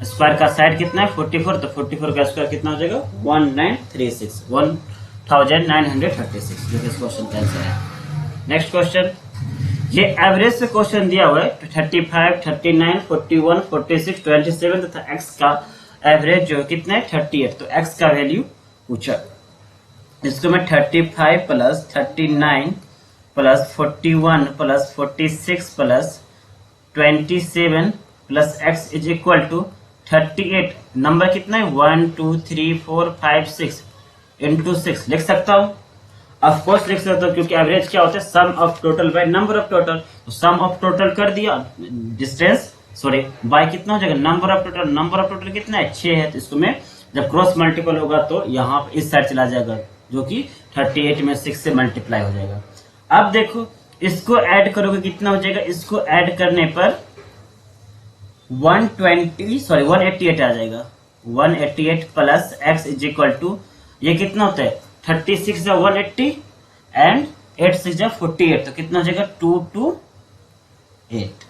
स्क्वायर का साइड कितना है 44, तो 44 का स्क्वायर कितना हो जाएगा 1936, 1936, जो कि इस क्वेश्चन का आंसर है। नेक्स्ट क्वेश्चन, ये एवरेज से क्वेश्चन दिया हुआ है 35 39 41 46 27 तथा एक्स का एवरेज जो कितना है 38, तो एक्स का वैल्यू पूछा। इसको मैं 35 plus 39 plus 41 plus 46 plus 27 plus x is equal to 38, number कितना है 1 2 3 4 5 6 इंटू 6 लिख सकता हूँ, ऑफ कोर्स लिख सकता हूँ, क्योंकि एवरेज क्या होता है sum of total by number of total. तो सम ऑफ टोटल कर दिया, डिस्टेंस सॉरी बाय कितना हो जाएगा number of total, number of total कितना है 6 है, तो इसको मैं जब क्रॉस मल्टीपल होगा तो यहाँ इस साइड चला जाएगा, जो कि 38 में 6 से मल्टीप्लाई हो जाएगा। अब देखो इसको ऐड करोगे कितना हो जाएगा, इसको ऐड करने पर 188 आ जाएगा, 188 plus x is equal to ये कितना होता है 36 जा 180 एंड 8 6 जा 48, तो कितना हो जाएगा 228।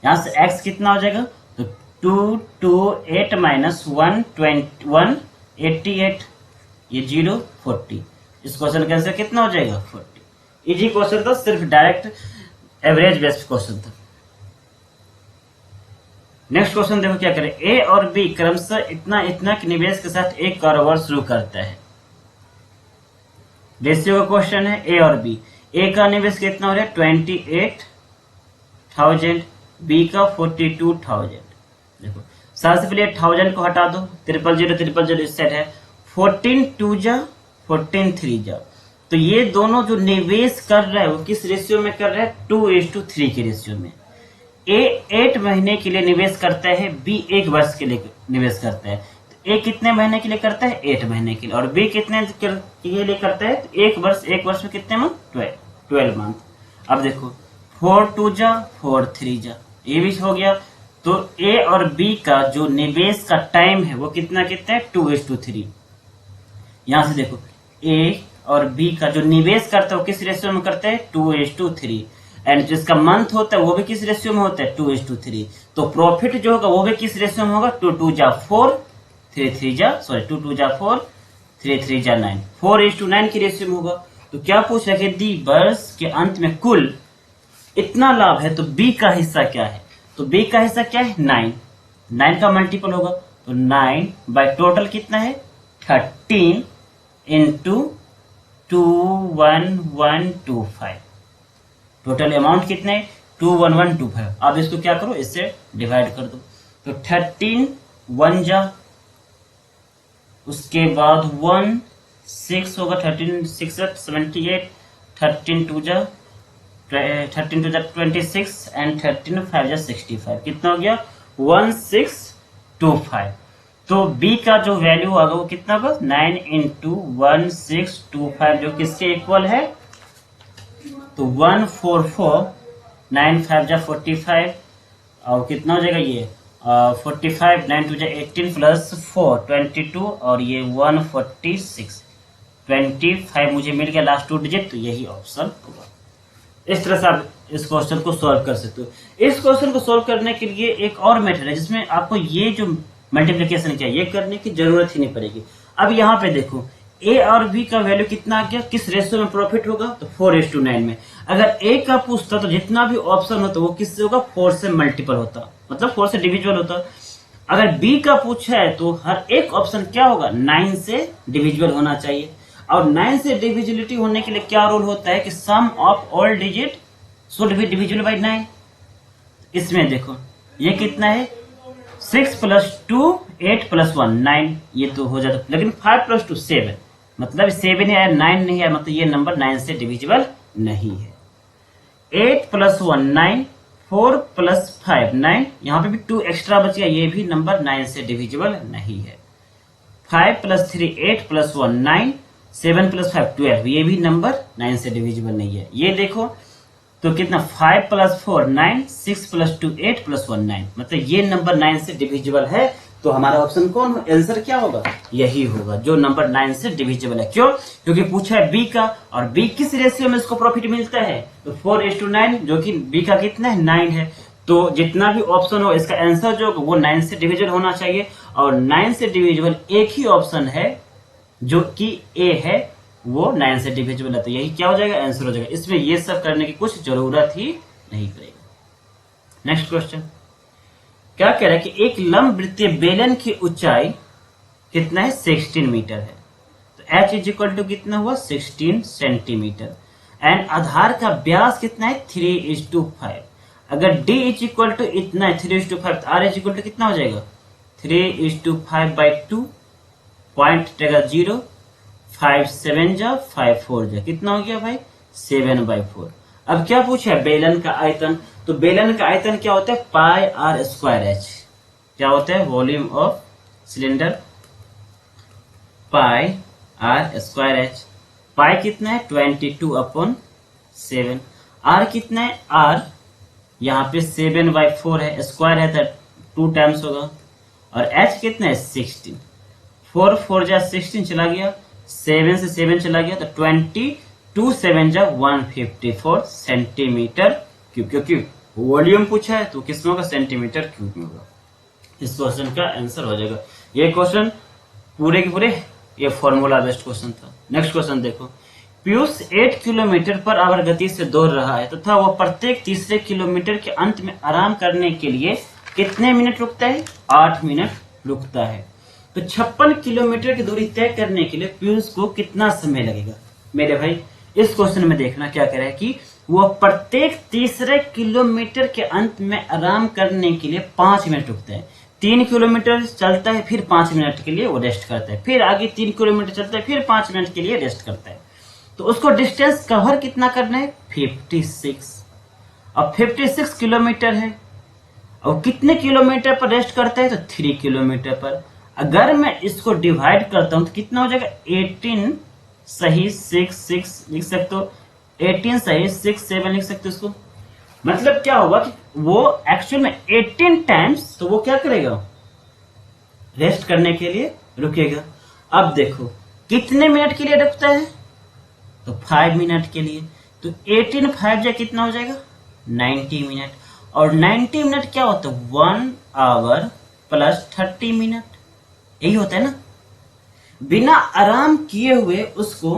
यहां से x कितना हो जाएगा तो 228 माइनस 188, ये 0 40। इस क्वेश्चन का आंसर कितना हो जाएगा 40। इजी क्वेश्चन था, सिर्फ डायरेक्ट एवरेज बेस्ड क्वेश्चन था। नेक्स्ट क्वेश्चन देखो क्या करें, ए और बी क्रमशः इतना इतना के निवेश के साथ एक कारोबार शुरू करता है। रेशियो का क्वेश्चन है ए और बी। ए का निवेश कितना हो रहा है 28,000, बी का 42,000। देखो सबसे पहले 1000 को हटा दो, 000 इस साइड है, 14 2 जा 14 3 जा। तो ये दोनों जो निवेश कर रहा है वो किस रेशियो में कर रहा है 2:3 के रेशियो में। ए 8 महीने के लिए निवेश करता है, बी 1 वर्ष के लिए निवेश करता है। तो ए कितने महीने के लिए करता है 8 महीने के लिए, और बी कितने के लिए करता है 1 वर्ष। 1 वर्ष में कितने मंथ 12 मंथ। अब देखो 4 2 जा 4 3 जा, ये भी हो गया। तो ए और बी का जो निवेश का टाइम है वो कितना है 2:3। यहां से देखो ए और बी का जो निवेश करता है वो किस रेशियो में करते हैं 2:3, एंड जिसका मंथ होता है वो भी किस रेशियो में होता है 2:3। तो प्रॉफिट जो होगा वो भी किस रेशियो में होगा 2 2 जा 4 3 3 जा 4 3 3 जा 9, 4:9 की रेशियो में होगा। तो क्या पूछ रहा है कि दी वर्ष के अंत में कुल इतना लाभ है, तो बी का हिस्सा क्या है, तो बी का हिस्सा क्या है 9 का मल्टीपल होगा, तो 9 बाय टोटल कितना है 13 इंटू 21125। टोटल अमाउंट कितने 21125। अब इसको क्या करो इससे डिवाइड कर दो, तो 13 1 जा, उसके बाद 1 6 होगा, 13 6 78, 13 2 जा 26 एंड 13 5 जा 65। कितना हो गया 1625। तो बी का जो वैल्यू होगा वो कितना होगा 9 इंटू 1625, जो किसके इक्वल है, तो 144, 9 5 जा 45, और कितना हो जाएगा ये 45, 9 2 जा 18 प्लस 4 22, और ये 146, 25 मुझे मिल गया लास्ट 2 डिजिट, तो यही ऑप्शन होगा। इस तरह से आप इस क्वेश्चन को सॉल्व कर सकते हो। इस क्वेश्चन को सॉल्व करने के लिए एक और मेथड है जिसमें आपको ये जो मल्टीप्लिकेशन किया ये करने की जरूरत ही नहीं पड़ेगी। अब यहाँ पे देखो ए और बी का वैल्यू कितना आ गया, किस रेशियो में प्रॉफिट होगा, तो 4:9 में। अगर ए का पूछता तो जितना भी ऑप्शन होता वो किससे होगा 4 से मल्टीपल होता, मतलब 4 से डिविजिबल होता। अगर बी का पूछा है तो हर एक ऑप्शन क्या होगा 9 से डिविजिबल होना चाहिए, और 9 से डिविजिबिलिटी होने के लिए क्या रूल होता है कि sum of all digit should be divisible by 9। इसमें देखो ये कितना है 6 + 2 8 + 1 9, ये तो हो जाता, लेकिन 5 + 2 7, मतलब 7 है 9 नहीं है, मतलब ये नंबर 9 से डिविजिबल नहीं है। 8 + 1 9, 4 + 5 9, यहाँ पे भी 2 एक्स्ट्रा बच गया, ये भी नंबर 9 से डिविजिबल नहीं है। 5 + 3 8 + 1 9, 7 + 5 12, ये भी नंबर 9 से डिविजिबल नहीं है। ये देखो तो कितना 5 + 4 9, 6 + 2 8 + 1 9, मतलब ये नंबर 9 से डिविजिबल है। तो हमारा ऑप्शन कौन आंसर क्या होगा, यही होगा जो नंबर 9 से डिविजिबल है। क्यों, क्योंकि पूछा है बी का, और बी किस रेशियो में इसको प्रॉफिट मिलता है, तो 4:9, जो कि बी का कितना है 9 है। तो जितना भी ऑप्शन हो इसका आंसर जो वो 9 से डिविजिबल होना चाहिए, और 9 से डिविजिबल एक ही ऑप्शन है जो कि ए है, वो 9 से डिविजिबल है, तो यही क्या हो जाएगा आंसर हो जाएगा। इसमें ये सब करने की कुछ जरूरत ही नहीं पड़ेगी। नेक्स्ट क्वेश्चन क्या कह रहा है कि एक लंब वृत्तीय बेलन की ऊंचाई कितना है 16 मीटर है, तो h = कितना हुआ 16 सेंटीमीटर, एंड आधार का व्यास कितना है 3:5। अगर d = इतना है 3:5, तो r = कितना हो जाएगा 3:5/2, पॉइंट टेगा 0, 5 7 जा 5 4 जा, कितना हो गया भाई 7/4। अब क्या पूछा है बेलन का आयतन, तो बेलन का आयतन क्या होता है πr²h, क्या होता है वॉल्यूम ऑफ सिलेंडर πr²h। पाई कितना है 22/7, r कितना है r यहाँ पे 7/4 है, स्क्वायर है तो 2 टाइम्स होगा, और h कितना है 16, 4 4 जा 16 चला गया, 7 से 7 चला गया, तो 22 7 जा 154 सेंटीमीटर क्यूब, क्योंकि वॉल्यूम पूछा है तो किसमें होगा सेंटीमीटर क्यूब में होगा। इस क्वेश्चन का आंसर हो जाएगा। ये क्वेश्चन पूरे के पूरे ये फॉर्मूला बेस्ड क्वेश्चन था। नेक्स्ट क्वेश्चन देखो, पीयूष 8 किलोमीटर पर आवर गति से दौड़ रहा है तथा वो प्रत्येक तीसरे किलोमीटर के अंत में आराम करने के लिए कितने मिनट रुकता है 8 मिनट रुकता है। तो 56 किलोमीटर की दूरी तय करने के लिए पीयूष को कितना समय लगेगा। मेरे भाई इस क्वेश्चन में देखना क्या कह रहा है कि वो प्रत्येक तीसरे किलोमीटर के अंत में आराम करने के लिए 5 मिनट रुकते हैं। 3 किलोमीटर चलता है, फिर 5 मिनट के लिए वो रेस्ट करता है, फिर आगे 3 किलोमीटर चलता है, फिर 5 मिनट के लिए रेस्ट करता है। तो उसको डिस्टेंस कवर कितना करना है? 56। अब 56 किलोमीटर है और कितने किलोमीटर पर रेस्ट करता है? तो 3 किलोमीटर पर। अगर मैं इसको डिवाइड करता हूं तो कितना हो जाएगा? 18 सही 6 लिख सकते हो, 18 सही 6 7 लिख सकते हो इसको। मतलब क्या होगा कि वो एक्चुअल में 18 टाइम्स तो वो क्या करेगा? रेस्ट करने के लिए रुकेगा। अब देखो कितने मिनट के लिए रुकता है? तो 5 मिनट के लिए। तो 18 5 जा कितना हो जाएगा? 90 मिनट। और 90 मिनट क्या होता है? 1 आवर प्लस 30 मिनट, यही होता है ना। बिना आराम किए हुए उसको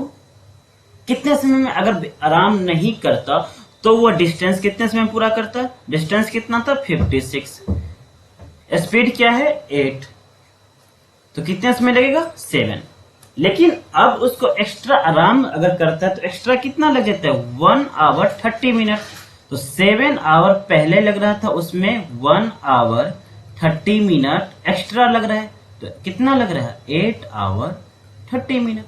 कितने समय में, अगर आराम नहीं करता तो वो डिस्टेंस कितने समय में पूरा करता है? डिस्टेंस कितना था? 56। स्पीड क्या है? 8। तो कितने समय लगेगा? 7। लेकिन अब उसको एक्स्ट्रा आराम अगर करता है तो एक्स्ट्रा कितना लग जाता है? 1 आवर 30 मिनट। तो 7 आवर पहले लग रहा था, उसमें 1 आवर 30 मिनट एक्स्ट्रा लग रहा है। तो कितना लग रहा है? 8 आवर 30 मिनट,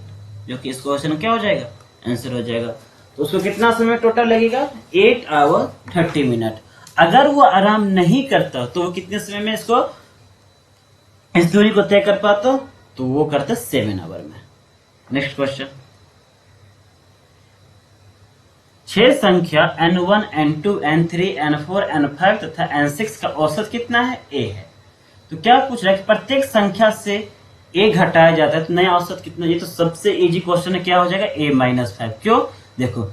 जो कि इस क्वेश्चन क्या हो जाएगा? आंसर हो जाएगा। तो उसको कितना समय टोटल लगेगा? 8 आवर 30 मिनट। अगर वो आराम नहीं करता तो वो कितने समय में इसको इस दूरी को तय कर पाता? तो वो करता 7 आवर में। नेक्स्ट क्वेश्चन, 6 संख्या n1 n2 n3 n4 n5 तथा n6 का औसत कितना है? a है। तो क्या पूछ रहा है कि प्रत्येक संख्या से a घटाया जाता है तो नया औसत कितना? ये तो सबसे इजी क्वेश्चन है। क्या हो जाएगा? a-5। क्यों? देखो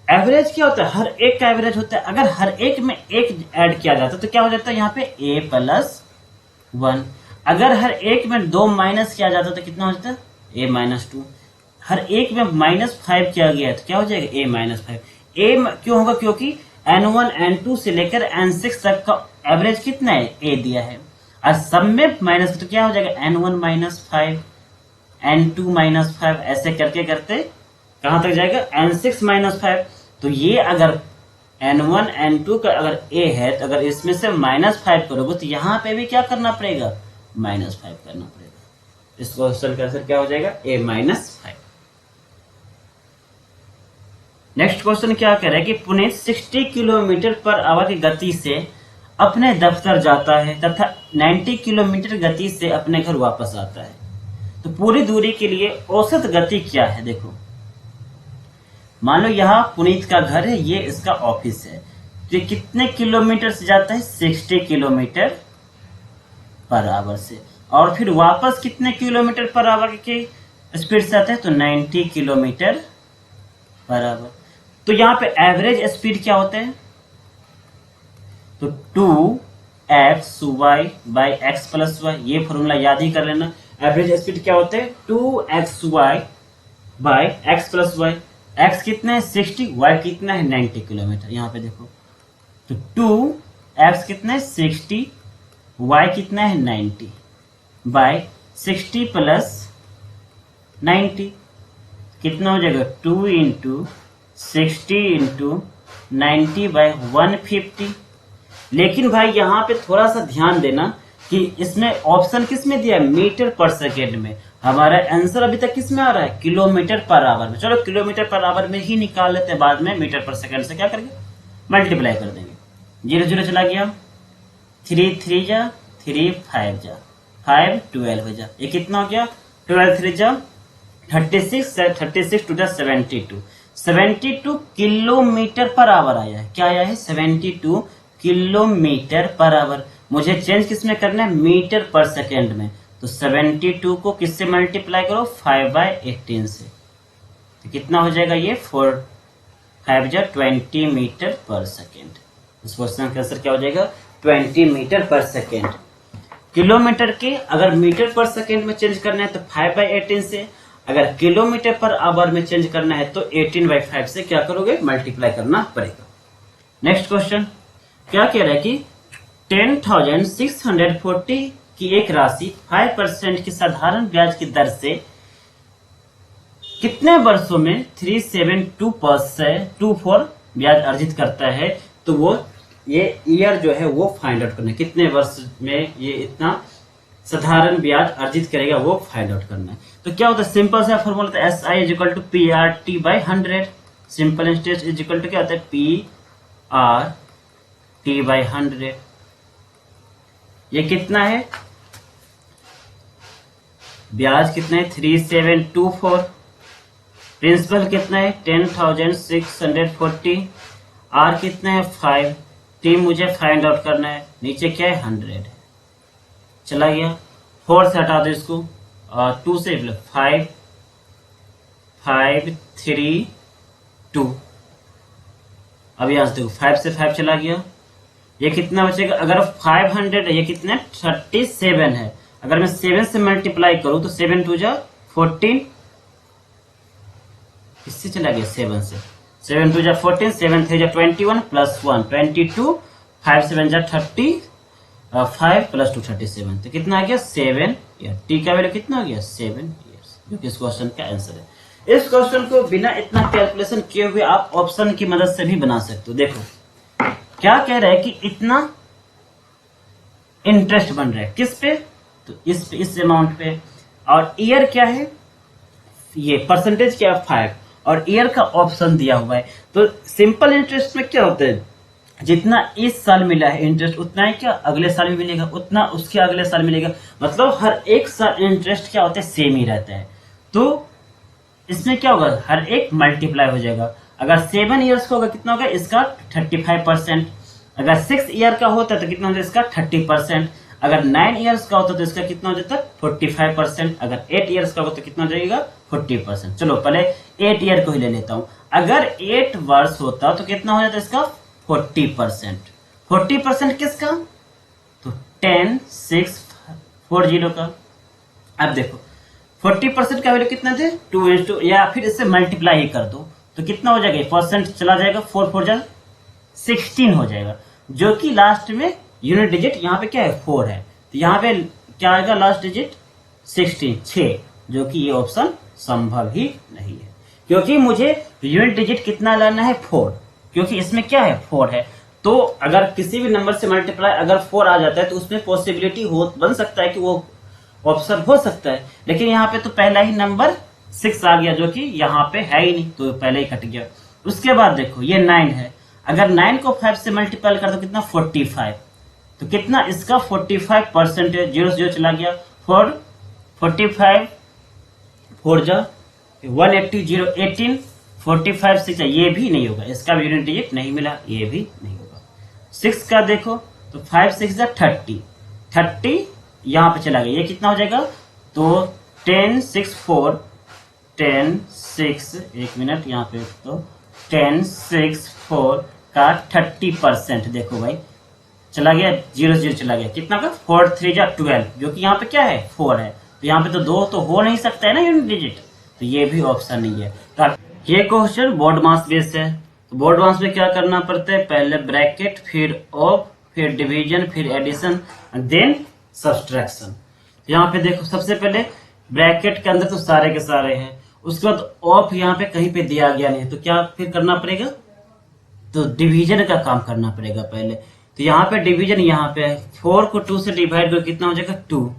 एवरेज क्या होता है? हर एक का एवरेज होता है। अगर हर एक में एक ऐड किया जाता है तो क्या हो जाता है? यहाँ पे a+1। अगर हर एक में 2 माइनस किया जाता तो कितना हो जाता है? a-2। हर एक में -5 किया गया है तो क्या हो जाएगा? a-5। a क्यों होगा? क्योंकि n1 n2 से लेकर n6 तक का एवरेज कितना है? a दिया है। और सब में माइनस तो क्या हो जाएगा? n1 -5 n2 -5 ऐसे करके करते कहां तक जाएगा? n6 -5। तो ये अगर n1 n2 का अगर a है तो अगर इसमें से -5 करोगे तो यहां पे भी क्या करना पड़ेगा? -5 करना पड़ेगा। इस क्वेश्चन का आंसर क्या हो जाएगा? a-5। नेक्स्ट क्वेश्चन क्या कह रहा है कि पुनीत 60 किलोमीटर पर आवर की गति से अपने दफ्तर जाता है तथा 90 किलोमीटर गति से अपने घर वापस आता है। तो पूरी दूरी के लिए औसत गति क्या है? देखो मान लो यहाँ पुनीत का घर है, ये इसका ऑफिस है। तो ये कितने किलोमीटर से जाता है? 60 किलोमीटर पर आवर से। और फिर वापस कितने किलोमीटर पर आवर के स्पीड से आता है? तो 90 किलोमीटर पर आवर। तो यहाँ पे एवरेज स्पीड क्या होता है? तो 2xy by x plus y, ये फॉर्मूला याद ही कर लेना। एवरेज स्पीड क्या होता है? 2xy by x plus y. x कितना है? 60, y कितना है? 90 किलोमीटर। यहाँ पे देखो तो 2x कितना है? 60, y कितना है? 90 बाई 60 प्लस 90 कितना हो जाएगा? 2 इंटू 60 इंटू 90 बाई 150। लेकिन भाई यहाँ पे थोड़ा सा ध्यान देना कि इसमें ऑप्शन किस में दिया है? मीटर पर सेकेंड में। हमारा आंसर अभी तक किस में आ रहा है? किलोमीटर पर आवर में। चलो किलोमीटर पर आवर में ही निकाल लेते हैं, बाद में मीटर पर सेकेंड से क्या करेंगे? मल्टीप्लाई कर देंगे। 0 0 चला गया, 3 3 जा 3 5 जा 5 12 हो जा। ये कितना हो गया? 12 3 जा 36 36 टू 72 72 किलोमीटर पर आवर आया है। क्या आया है? 72 किलोमीटर पर आवर। मुझे चेंज किसमें करना है? मीटर पर सेकेंड में। तो 72 को किससे मल्टीप्लाई करो? 5/18 से। तो कितना हो जाएगा? ये 4 5 जा 20 मीटर पर सेकेंड। इस क्वेश्चन का आंसर क्या हो जाएगा? 20 मीटर पर सेकेंड। किलोमीटर के अगर मीटर पर सेकेंड में चेंज करना है तो 5/18 से, अगर किलोमीटर पर आवर में चेंज करना है तो 18/5 से क्या करोगे? मल्टीप्लाई करना पड़ेगा। नेक्स्ट क्वेश्चन क्या कह रहा है कि 10,640 की एक राशि 5% की साधारण ब्याज की दर से कितने वर्षों में 372.24 ब्याज अर्जित करता है, तो वो ये ईयर जो है वो फाइंड आउट करना है, कितने वर्ष में ये इतना साधारण ब्याज अर्जित करेगा वो फाइंड आउट करना है। तो क्या होता है, सिंपल सा फॉर्मूला होता है SI is equal to PRT by 100। Simple interest is equal to क्या होता है PRT बाई 100। ये कितना है, ब्याज कितना है 3724, प्रिंसिपल कितना है 10,640, आर कितना है 5, टी मुझे फाइंड आउट करना है, नीचे क्या है 100 चला गया, 4 से हटा दो इसको, 2 से 5 5 3 2, अब यहां से देखो 5 से 5 चला गया, ये कितना बचेगा, अगर 500 है, ये कितना 37 है, अगर मैं 7 से मल्टीप्लाई करूं तो 7 2 जा 14, किससे चला गया 7 से, 7 2 जा 14, 7 3 जा 21 प्लस 1 22, 5 7 जा 30, 5 प्लस 2 37, तो कितना आ गया 7 ईयर। टी का वैल्यू कितना हो गया 7 ईयर्स, जो कि इस क्वेश्चन का आंसर है। इस क्वेश्चन को बिना इतना कैलकुलेशन किए हुए आप ऑप्शन की मदद से भी बना सकते हो। देखो क्या कह रहा है कि इतना इंटरेस्ट बन रहा है किस पे, तो इस अमाउंट पे, और ईयर क्या है, ये परसेंटेज क्या है 5, और ईयर का ऑप्शन दिया हुआ है। तो सिंपल इंटरेस्ट में क्या होता है, जितना इस साल मिला है इंटरेस्ट उतना ही क्या अगले साल भी मिलेगा, उतना उसके अगले साल मिलेगा, मतलब हर एक साल इंटरेस्ट क्या होता है सेम ही रहता है। तो इसमें क्या होगा, हर एक मल्टीप्लाई हो जाएगा। अगर 7 ईयर्स का होगा कितना होगा इसका 35%, अगर 6 ईयर का होता है तो कितना होता है इसका 30%, अगर 9 ईयर्स का होता है तो इसका कितना हो जाता है 45%, अगर 8 ईयर्स का होता तो कितना हो जाएगा 40%। चलो पहले 8 ईयर को ही ले लेता हूं, अगर 8 वर्ष होता तो कितना हो जाता इसका 40%। 40% किसका, तो 10 6 40 का। अब देखो 40% का वैल्यू कितना थे 2, या फिर इससे मल्टीप्लाई ही कर दो तो कितना हो जाएगा, परसेंट चला जाएगा, 4 4 जा 16 हो जाएगा, जो कि लास्ट में यूनिट डिजिट यहाँ पे क्या है 4 है, तो यहाँ पे क्या आएगा लास्ट डिजिट 16 6, जो कि ये ऑप्शन संभव ही नहीं है, क्योंकि मुझे यूनिट डिजिट कितना लाना है 4, क्योंकि इसमें क्या है 4 है। तो अगर किसी भी नंबर से मल्टीप्लाई अगर 4 आ जाता है तो उसमें पॉसिबिलिटी हो बन सकता है कि वो ऑप्शन हो सकता है, लेकिन यहाँ पे तो पहला ही नंबर 6 आ गया, जो कि यहाँ पे है ही नहीं, तो पहले ही कट गया। उसके बाद देखो ये 9 है, अगर 9 को 5 से मल्टीप्लाई कर तो कितना 45, तो कितना इसका 45% 0 0 चला गया, 4 45 4 जा 180 0 18 45 6, ये भी नहीं होगा, इसका भी यूनिट डिजिट नहीं मिला, ये भी नहीं होगा। 6 का देखो तो 5 6 जा 30 30 यहाँ पे चला गया, ये कितना हो जाएगा, तो 10 6 4 10 6 1 मिनट यहाँ पे, तो 10 6 4 का 30%, देखो भाई चला गया 0 0 चला गया, कितना का 4 3 जा 12, जो कि यहाँ पे क्या है 4 है, तो यहाँ पे तो 2 तो हो नहीं सकता है ना यूनिट डिजिट, तो ये भी ऑप्शन नहीं है। तो ये क्वेश्चन बोर्ड मास बेस्ड है, तो बोर्ड मास में क्या करना पड़ता है, पहले ब्रैकेट फिर ऑफ फिर डिवीजन फिर एडिशन देन सब्सट्रैक्शन। यहाँ पे देखो सबसे पहले ब्रैकेट के अंदर तो सारे के सारे हैं, उसके बाद ऑफ यहाँ पे कहीं पे दिया गया नहीं, तो क्या फिर करना पड़ेगा, तो डिवीजन का काम करना पड़ेगा पहले। तो यहाँ पे डिवीजन यहाँ पे है, 4 को 2 से डिवाइड करो कितना हो जाएगा 2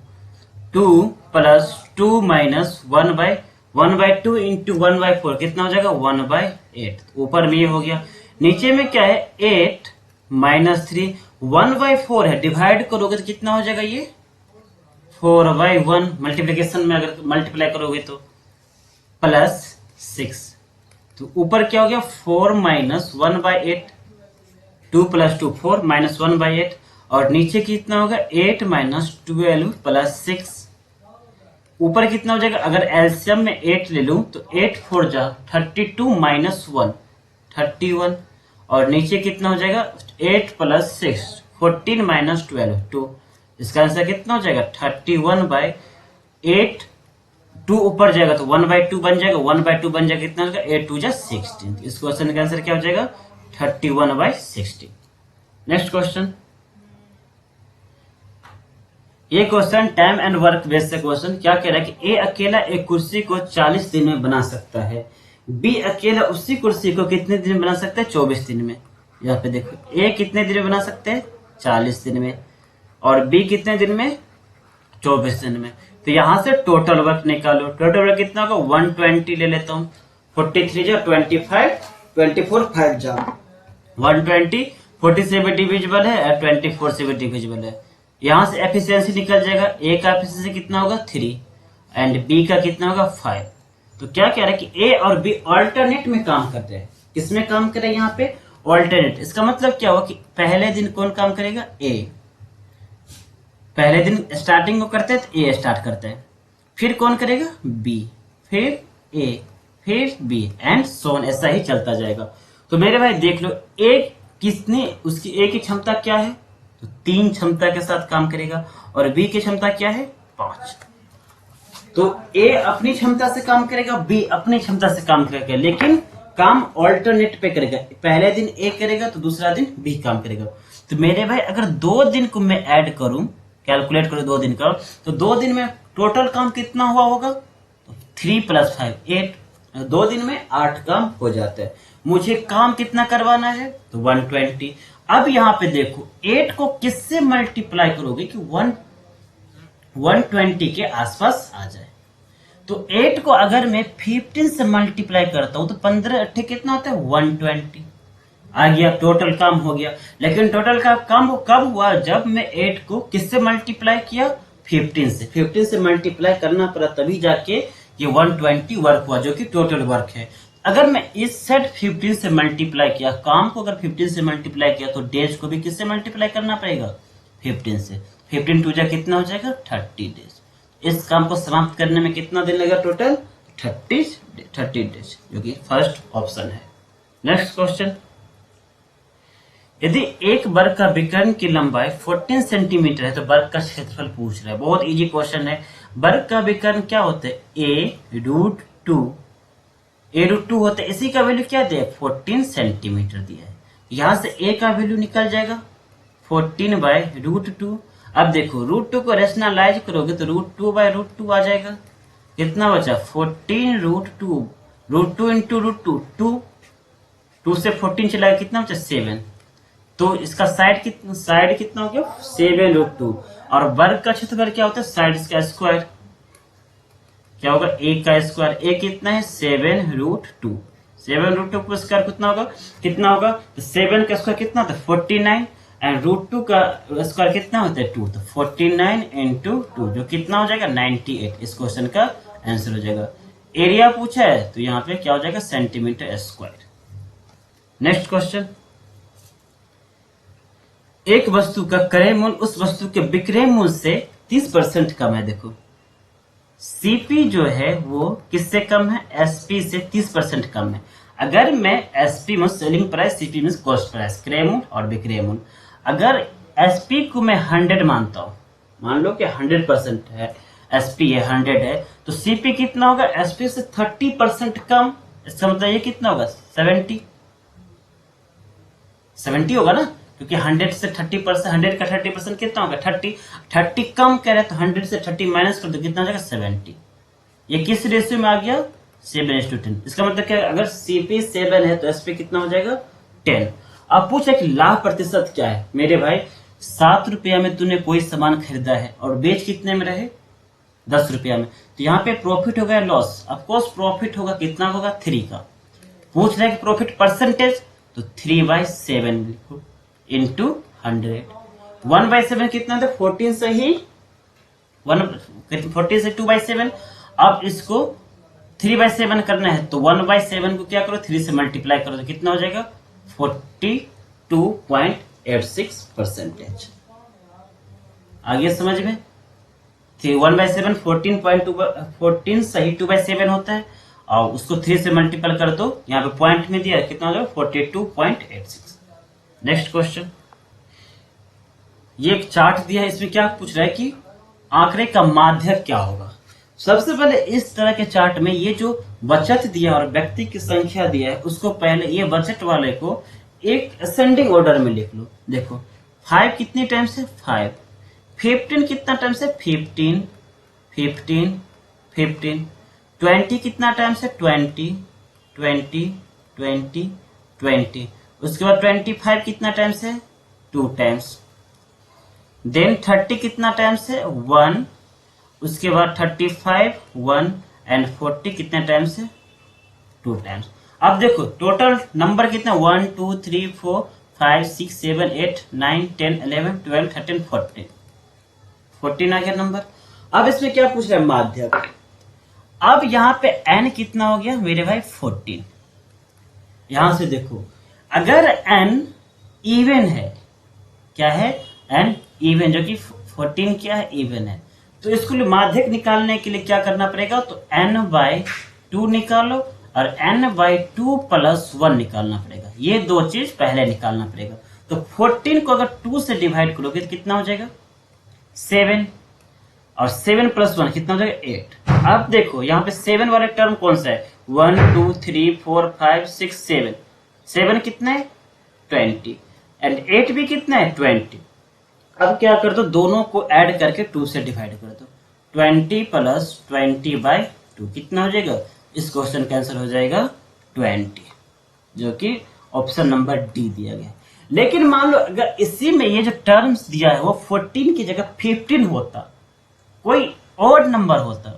2 प्लस 2 माइनस 1/2 इंटू 1/4 कितना हो जाएगा 1/8, ऊपर में ये हो गया, नीचे में क्या है 8 माइनस 3 1/4 है, डिवाइड करोगे तो कितना हो जाएगा ये 4/1, मल्टीप्लीकेशन में अगर मल्टीप्लाई करोगे तो प्लस 6, तो ऊपर क्या हो गया 4 माइनस 1/8, 2 प्लस 2 4 माइनस 1/8, और नीचे कितना होगा 8 माइनस 12 प्लस 6, ऊपर कितना हो जाएगा, अगर एलसीएम में 8 ले लूं तो 8 4 जा 32 माइनस 1 31, और नीचे कितना हो जाएगा 8 प्लस 6 14 माइनस 12 2, इसका आंसर कितना हो जाएगा 31/8, 2 ऊपर जाएगा तो 1/2 बन जाएगा, 1/2 बन जाएगा कितना हो जाएगा 8 2 जा 16, इस क्वेश्चन का आंसर क्या हो जाएगा 31/16। नेक्स्ट क्वेश्चन, ये question time and work based question क्या कह रहा है कि ए अकेला एक कुर्सी को 40 दिन में बना सकता है, बी अकेला उसी कुर्सी को कितने दिन में बना सकता है, 24 दिन में। यहाँ पे देखो ए कितने दिन में बना सकते हैं, 40 दिन में, और बी कितने दिन में, 24 दिन में। तो यहां से टोटल वर्क निकालो, टोटल वर्क कितना होगा, 120 ले लेता हूँ, 43 जा 25, 24 5 जा 120, 40 से भी डिविजिबल है और 24 से भी डिविजिबल है। यहां से एफिशिएंसी निकल जाएगा, ए का एफिशिएंसी कितना होगा 3 एंड बी का कितना होगा 5। तो क्या कह रहा है कि ए और बी ऑल्टरनेट में काम कर रहे हैं। किसमें काम कर रहे हैं यहाँ पे, ऑल्टरनेट। इसका मतलब क्या हुआ कि पहले दिन कौन काम करेगा, ए। पहले दिन स्टार्टिंग को करते हैं तो ए स्टार्ट करते हैं, फिर कौन करेगा, बी, फिर ए, फिर बी एंड सोन, ऐसा ही चलता जाएगा। तो मेरे भाई देख लो, ए किसने, उसकी ए की क्षमता क्या है, तो 3 क्षमता के साथ काम करेगा, और बी की क्षमता क्या है, 5। तो ए अपनी क्षमता से काम करेगा, बी अपनी क्षमता से काम करेगा, लेकिन काम ऑल्टरनेट पे करेगा। पहले दिन ए करेगा तो दूसरा दिन बी काम करेगा। तो मेरे भाई अगर 2 दिन को मैं ऐड करूं, कैलकुलेट करो 2 दिन का, तो 2 दिन में टोटल काम कितना हुआ होगा, तो 3 + 5 8, 2 दिन में 8 काम हो जाता है। मुझे काम कितना करवाना है, तो 120। अब यहाँ पे देखो 8 को किससे मल्टीप्लाई करोगे कि 120 के आसपास आ जाए। तो 8 को अगर मैं 15 से मल्टीप्लाई करता हूं तो 15 8 कितना होता है, 120 आ गया, टोटल काम हो गया। लेकिन टोटल का काम कब हुआ, जब मैं 8 को किससे मल्टीप्लाई किया, 15 से। 15 से मल्टीप्लाई करना पड़ा, तभी जाके ये 120 वर्क हुआ, जो कि टोटल वर्क है। अगर मैं इस सेट 15 से मल्टीप्लाई किया, काम को अगर 15 से मल्टीप्लाई किया, तो डेज को भी किससे मल्टीप्लाई करना पड़ेगा, 15 से। 15 टू जा कितना हो जाएगा, 30 डेज। इस काम को समाप्त करने में कितना दिन लगेगा, टोटल 30 डेज, जो कि फर्स्ट ऑप्शन है। नेक्स्ट क्वेश्चन, यदि एक वर्ग का विकर्ण की लंबाई 14 सेंटीमीटर है तो वर्ग का क्षेत्रफल पूछ रहा है। बहुत इजी क्वेश्चन है। वर्ग का विकर्ण क्या होता है, a√2 होता है, इसी का वैल्यू क्या दिया है, 14 सेंटीमीटर दिया है। यहां से a का वैल्यू निकल जाएगा 14/√2। अब देखो √2 को रेशनलाइज करोगे तो √2/√2 आ जाएगा। कितना बचा, 14√2, √2 × √2 2 से 14 चलाएगा, कितना बचा 7। तो इसका साइड कितना हो गया, 7√2। और वर्ग का क्षेत्रफल क्या होता है, साइड का स्क्वायर, क्या होगा, a का स्क्वायर। a कितना है, 7√2। 7√2 का स्क्वायर कितना होगा, तो 7 का स्क्वायर कितना होता है, 49, एंड √2 का स्क्वायर कितना होता है, 2। तो 49 × 2 जो कितना हो जाएगा, 98। इस क्वेश्चन का आंसर हो जाएगा। एरिया पूछा है तो यहाँ पे क्या हो जाएगा, सेंटीमीटर स्क्वायर। नेक्स्ट क्वेश्चन, एक वस्तु का क्रय मूल्य उस वस्तु के विक्रय मूल्य से 30% कम है। देखो सीपी जो है वो किससे कम है, एसपी से 30% कम है। अगर मैं एसपी में सेलिंग प्राइस, सीपी में कॉस्ट प्राइस, क्रय मूल्य और विक्रय मूल्य, अगर एसपी को मैं 100 मानता हूं, मान लो कि 100% है, एसपी है 100 है, तो सीपी कितना होगा, एसपी से 30% कम। इसका मतलब ये कितना होगा, 70 होगा ना, क्योंकि 100 से 30%, 100 का 30% कितना होगा, 30 कम कह रहे तो 100 से 30 माइनस कर दो, कितना हो जाएगा, 70। ये किस रेशियो में आ गया, 7:10। इसका मतलब क्या, अगर सीपी 7 है तो एसपी कितना हो जाएगा, 10। अब पूछा कि लाभ प्रतिशत क्या है। मेरे भाई 7 रुपया में तूने कोई सामान खरीदा है और बेच कितने में रहे, 10 रुपया में, तो यहाँ पे प्रॉफिट होगा या लॉस, ऑफकोर्स प्रॉफिट होगा। कितना होगा, 3 का। पूछ रहे कि प्रॉफिट परसेंटेज, तो 3/7 लिखो इंटू 100। 1/7 कितना था, 14 से ही 14 से 2/7। अब इसको 3/7 करना है तो 1/7 को क्या करो, 3 से मल्टीप्लाई करो तो कितना हो जाएगा, 42.86%। आ गया समझ में। 1/7 14 सही 2/7 होता है, और उसको 3 से मल्टीपल कर दो, यहाँ पे पॉइंट में दिया कितना हो जाएगा, 42.86। नेक्स्ट क्वेश्चन, ये एक चार्ट दिया है, इसमें क्या पूछ रहा है कि आंकड़े का माध्यक क्या होगा। सबसे पहले इस तरह के चार्ट में ये जो बचत दिया और व्यक्ति की संख्या दिया है, उसको पहले ये बचत वाले को एक असेंडिंग ऑर्डर में लिख लो। देखो 5 कितनी टाइम्स है, 5, 15 कितना टाइम्स है? 15 15 15। 20 कितना टाइम्स है? 20 20 20 20। उसके बाद 25 कितना टाइम्स है? 2 टाइम्स। देन 30 कितना टाइम्स है? 1। उसके बाद 35 1 एंड 40 कितने टाइम्स है? 2 टाइम्स। अब देखो टोटल नंबर कितना? 1 2 3 4 5 6 7 8 9 10 11 12 13 14 14 आ गया नंबर। अब इसमें क्या पूछ रहा है? माध्यक। अब यहाँ पे n कितना हो गया मेरे भाई? 14। यहां से देखो अगर n इवन है, क्या है? n इवन, जो कि 14 क्या है? इवन है। तो इसको माध्यक निकालने के लिए क्या करना पड़ेगा? तो n/2 निकालो और n/2 + 1 निकालना पड़ेगा। ये दो चीज पहले निकालना पड़ेगा। तो 14 को अगर 2 से डिवाइड करोगे तो कितना हो जाएगा? 7। और 7 + 1 कितना हो जाएगा? 8। अब देखो यहाँ पे 7 वाले टर्म कौन सा है? 1 2 3 4 5 6 7। 7 कितना है? 20 एंड 8 भी कितना है? 20। अब क्या कर दो? दोनों को ऐड करके 2 से डिवाइड कर दो। 20 + 20/2 कितना हो जाएगा? इस क्वेश्चन का आंसर हो जाएगा 20, जो कि ऑप्शन नंबर डी दिया गया। लेकिन मान लो अगर इसी में ये जो टर्म्स दिया है वो 14 की जगह 15 होता, कोई ऑड नंबर होता,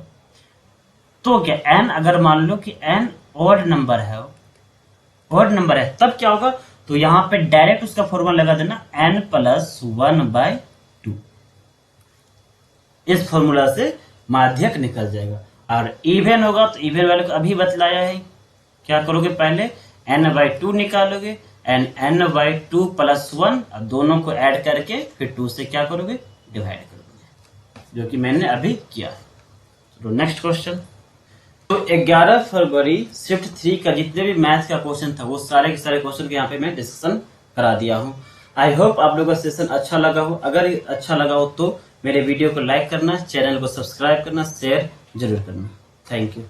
तो क्या n, अगर मान लो कि n ऑड नंबर है, तब क्या होगा? तो यहां पे डायरेक्ट उसका फॉर्मूला लगा देना n + 1/2। इस फॉर्मूला से माध्यक निकल जाएगा। और इवन होगा तो इवन वाले को अभी बतलाया है। क्या करोगे? पहले n/2 निकालोगे एंड n/2 + 1, अब दोनों को ऐड करके फिर 2 से क्या करोगे? डिवाइड करोगे, जो कि मैंने अभी किया है। तो नेक्स्ट क्वेश्चन। तो 11 फरवरी शिफ्ट 3 का जितने भी मैथ्स का क्वेश्चन था वो सारे के सारे क्वेश्चन के यहाँ पे मैं डिस्कशन करा दिया हूँ। आई होप आप लोगों का सेशन अच्छा लगा हो। अगर अच्छा लगा हो तो मेरे वीडियो को लाइक करना, चैनल को सब्सक्राइब करना, शेयर जरूर करना। Thank you.